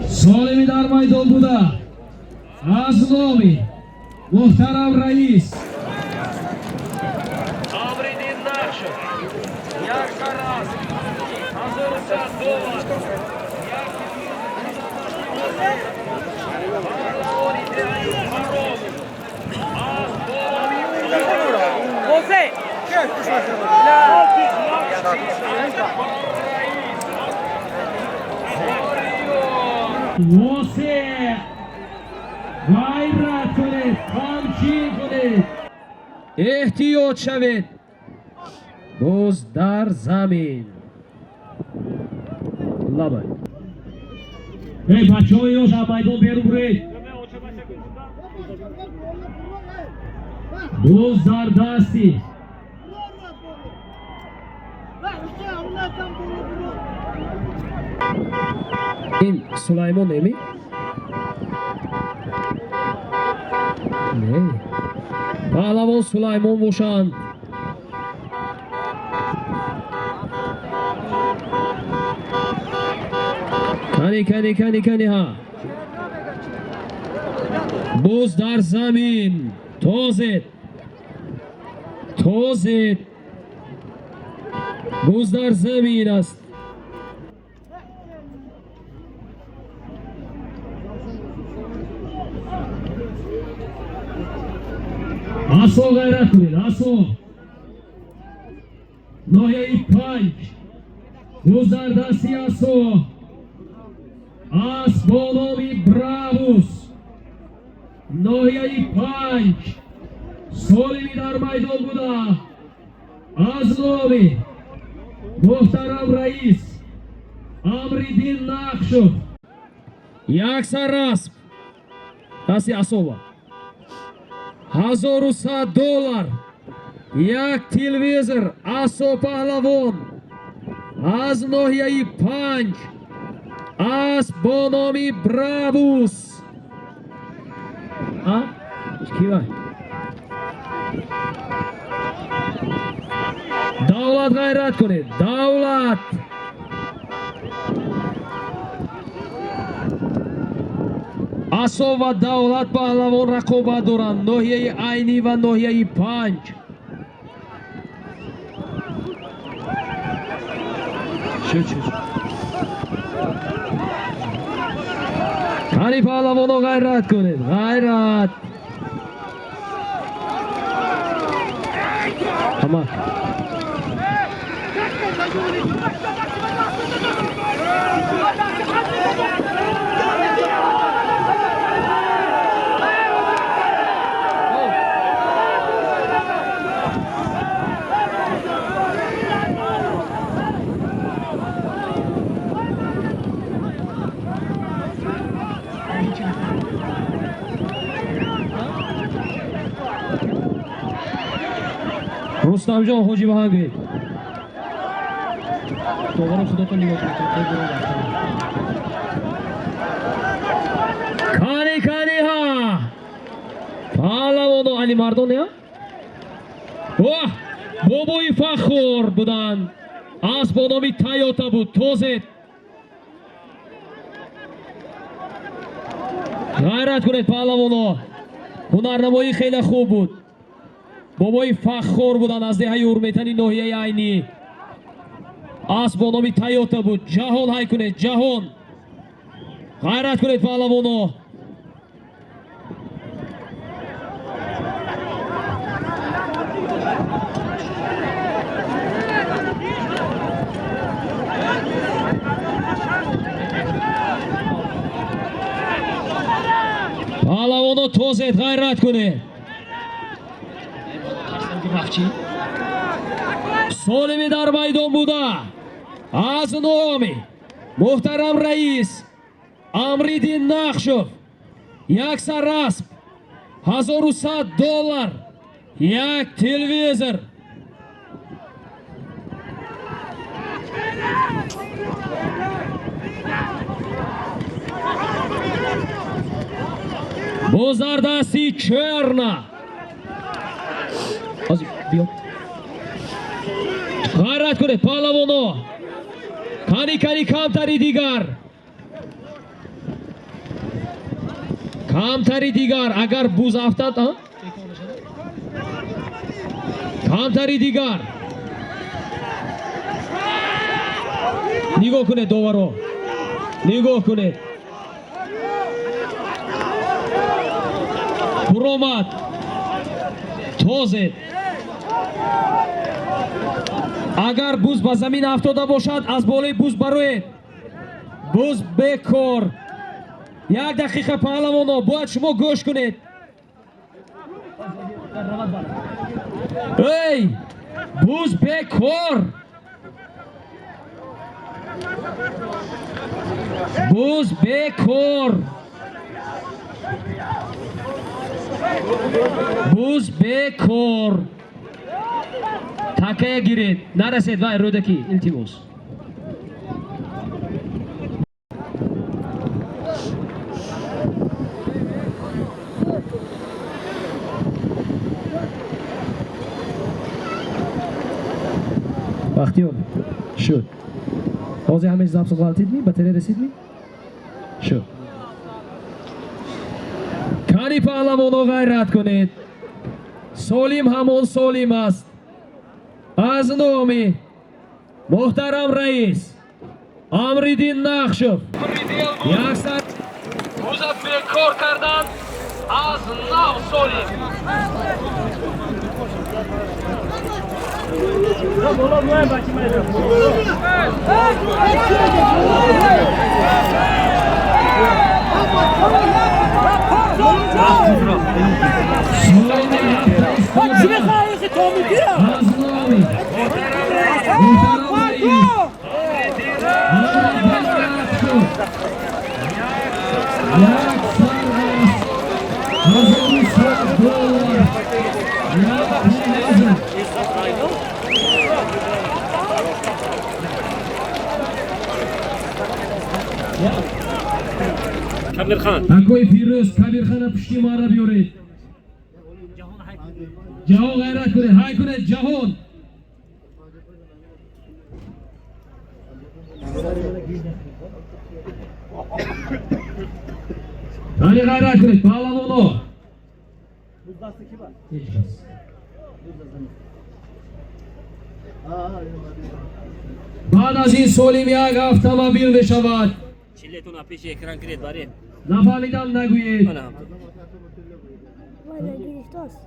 سالمی در میدان بوده از نامی محترم رئیس Amridin Nakshov, jak zaraz, $1000. واسه غیرت کنید همچین کنید احتیاط شوید باز در زمین لبای ای بچه های یاش هم میدان بیرو برید باز در دستی این سلیمان نمی؟ نه پهلوان سلیمان باشند کنی ها باز در زمین تازید باز در زمین است آسو غیرت کنید آسو ناحیه 5 باز در دستی آسو با نامی براووس ناحیه 5 سالمی در میدان بوده از نامی محترم رئیس امریدین نقشوف یک سر رسم دستی آسو $1100 یک تلویزر آسو پهلوان از ناحیه 5 با نامی براووس کی وای دولت غیرت کنید دولت آسو و دولت پهلوان رقابت دارند ناحیه عینی و ناحیه 5 کنی پهلوان رو غیرت کنید غیرت همه رستم جان حاجی به هم گرید دوباره خدا تو نگاه کنی ها پهلوان و علی مردان ها بابای فخور بودن از با نامی تایوتا بود توزید غیرت کنید پهلوان هنرنمایی خیلی خوب بود بابای فخور بودن از دهه اورمیتنی ناحیه عینی اسب با نامی تایوتا بود جهان های کنید جهان غیرت کنید پهلوانو پهلوانو توزید غیرت کنید سالمی در میدان بوده از نامی محترم رئیس امریدین نقشوف 100 расп, $1100, 1 televizor. Bozardasi Черна. Hozir biyo. G'ayrat kuned pahlavono. Qani kamtari digar. Kamtari digar agar buz aftad, ha? Kamtari digar. Nigoh kuned dovaro. Nigoh kuned. Puromat. Toze. Agar buz ba zamin aftода бошад, аз болои буз бароед. Буз бекор. 1 дақиқа паҳлавоно, бояд шумо гӯш кунед. Эй! Буз бекор. Буз бекор. Буз бекор. Такая гирет. Нарасед вай родаки илтимос. Бахтиёр, шуд. Ҳозир ҳамаи забсо ғалтидми? Ба тере расидми? Шуд. Кани паҳлавоно ғайрат кунед. Солим ҳамон солим аст. Аз номи муҳтарам раис Амриддин Нақшев 100 буза бекор кардан аз нав солим. Kabirxon. Akoy Firuz Kabirxona pushti mara biyorid. Jahon g'ayrat kuned, hay kuned Jahon. Qani g'ayrat kuned, pahlavono. بعد از این سولیم یک автомобил بشود. Chilletun apish ekran kiret bari. نفهمیدم نگویید. Mana.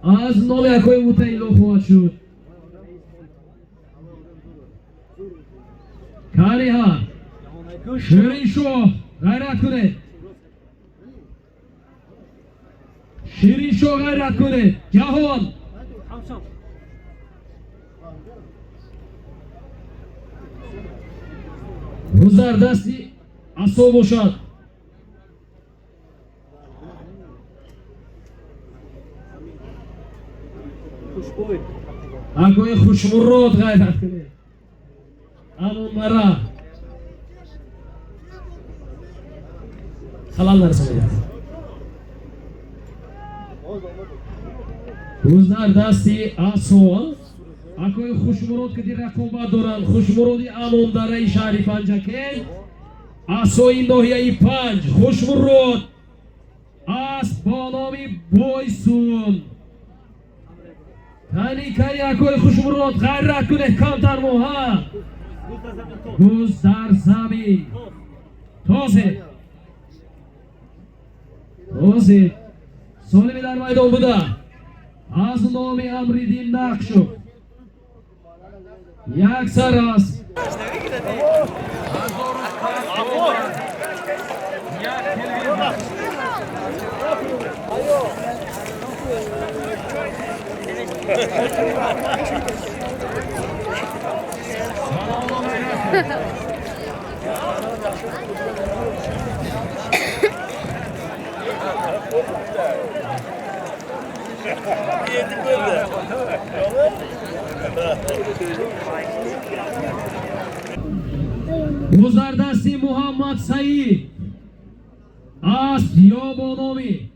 از نام یکوی متعیلو خواهد شد. کاری ها شیرین شو غیرت کنه. شیرین شو غیرت کنه. جهان روزدار دستی اصاب باشد. اگوی خوشمرود غیرت کنه. امون مرا خلال نرسونه. روزدار دستی اصاب اگوی خوشمرود که دی رقابت دارن. خوشمرودی امون داره شهری پنجکن اصوی ناحیه 5 خوشمرود است با نامی بایسون. تانی کاری اکوی خوشمرود غیرت کنه کم در موها. بوز در زمین تازه سالمی در میدان بوده. از نام امریدین نقشو یک سر است. گذردستی محمد سعید است یا با نامی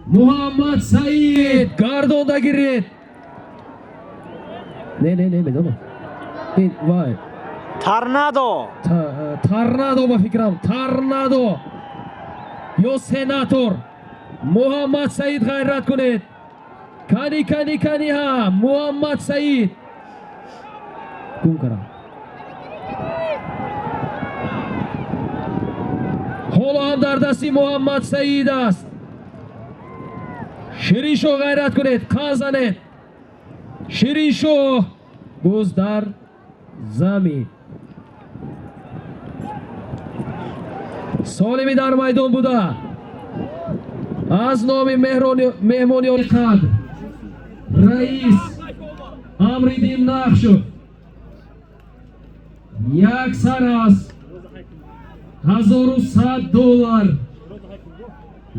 محمد سعید گردونده گیرید نه بدون این وای تارنادو با فکرم تارنادو یا سناتور محمد سعید غیرت کنید کانی ها محمد سعید گم کردم حالا هم در دستی محمد سعید است شیرین شو غیرت کنید کان زنید شیرین شو گوز در زمین سالمی در میدان بوده از نام مهمانی قد رئیس امریدین نقشو یک سر است $1100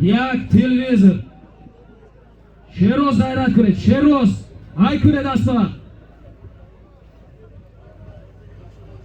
یک تلویزر شیروز غیرت کنید شیروز ای کنید دستا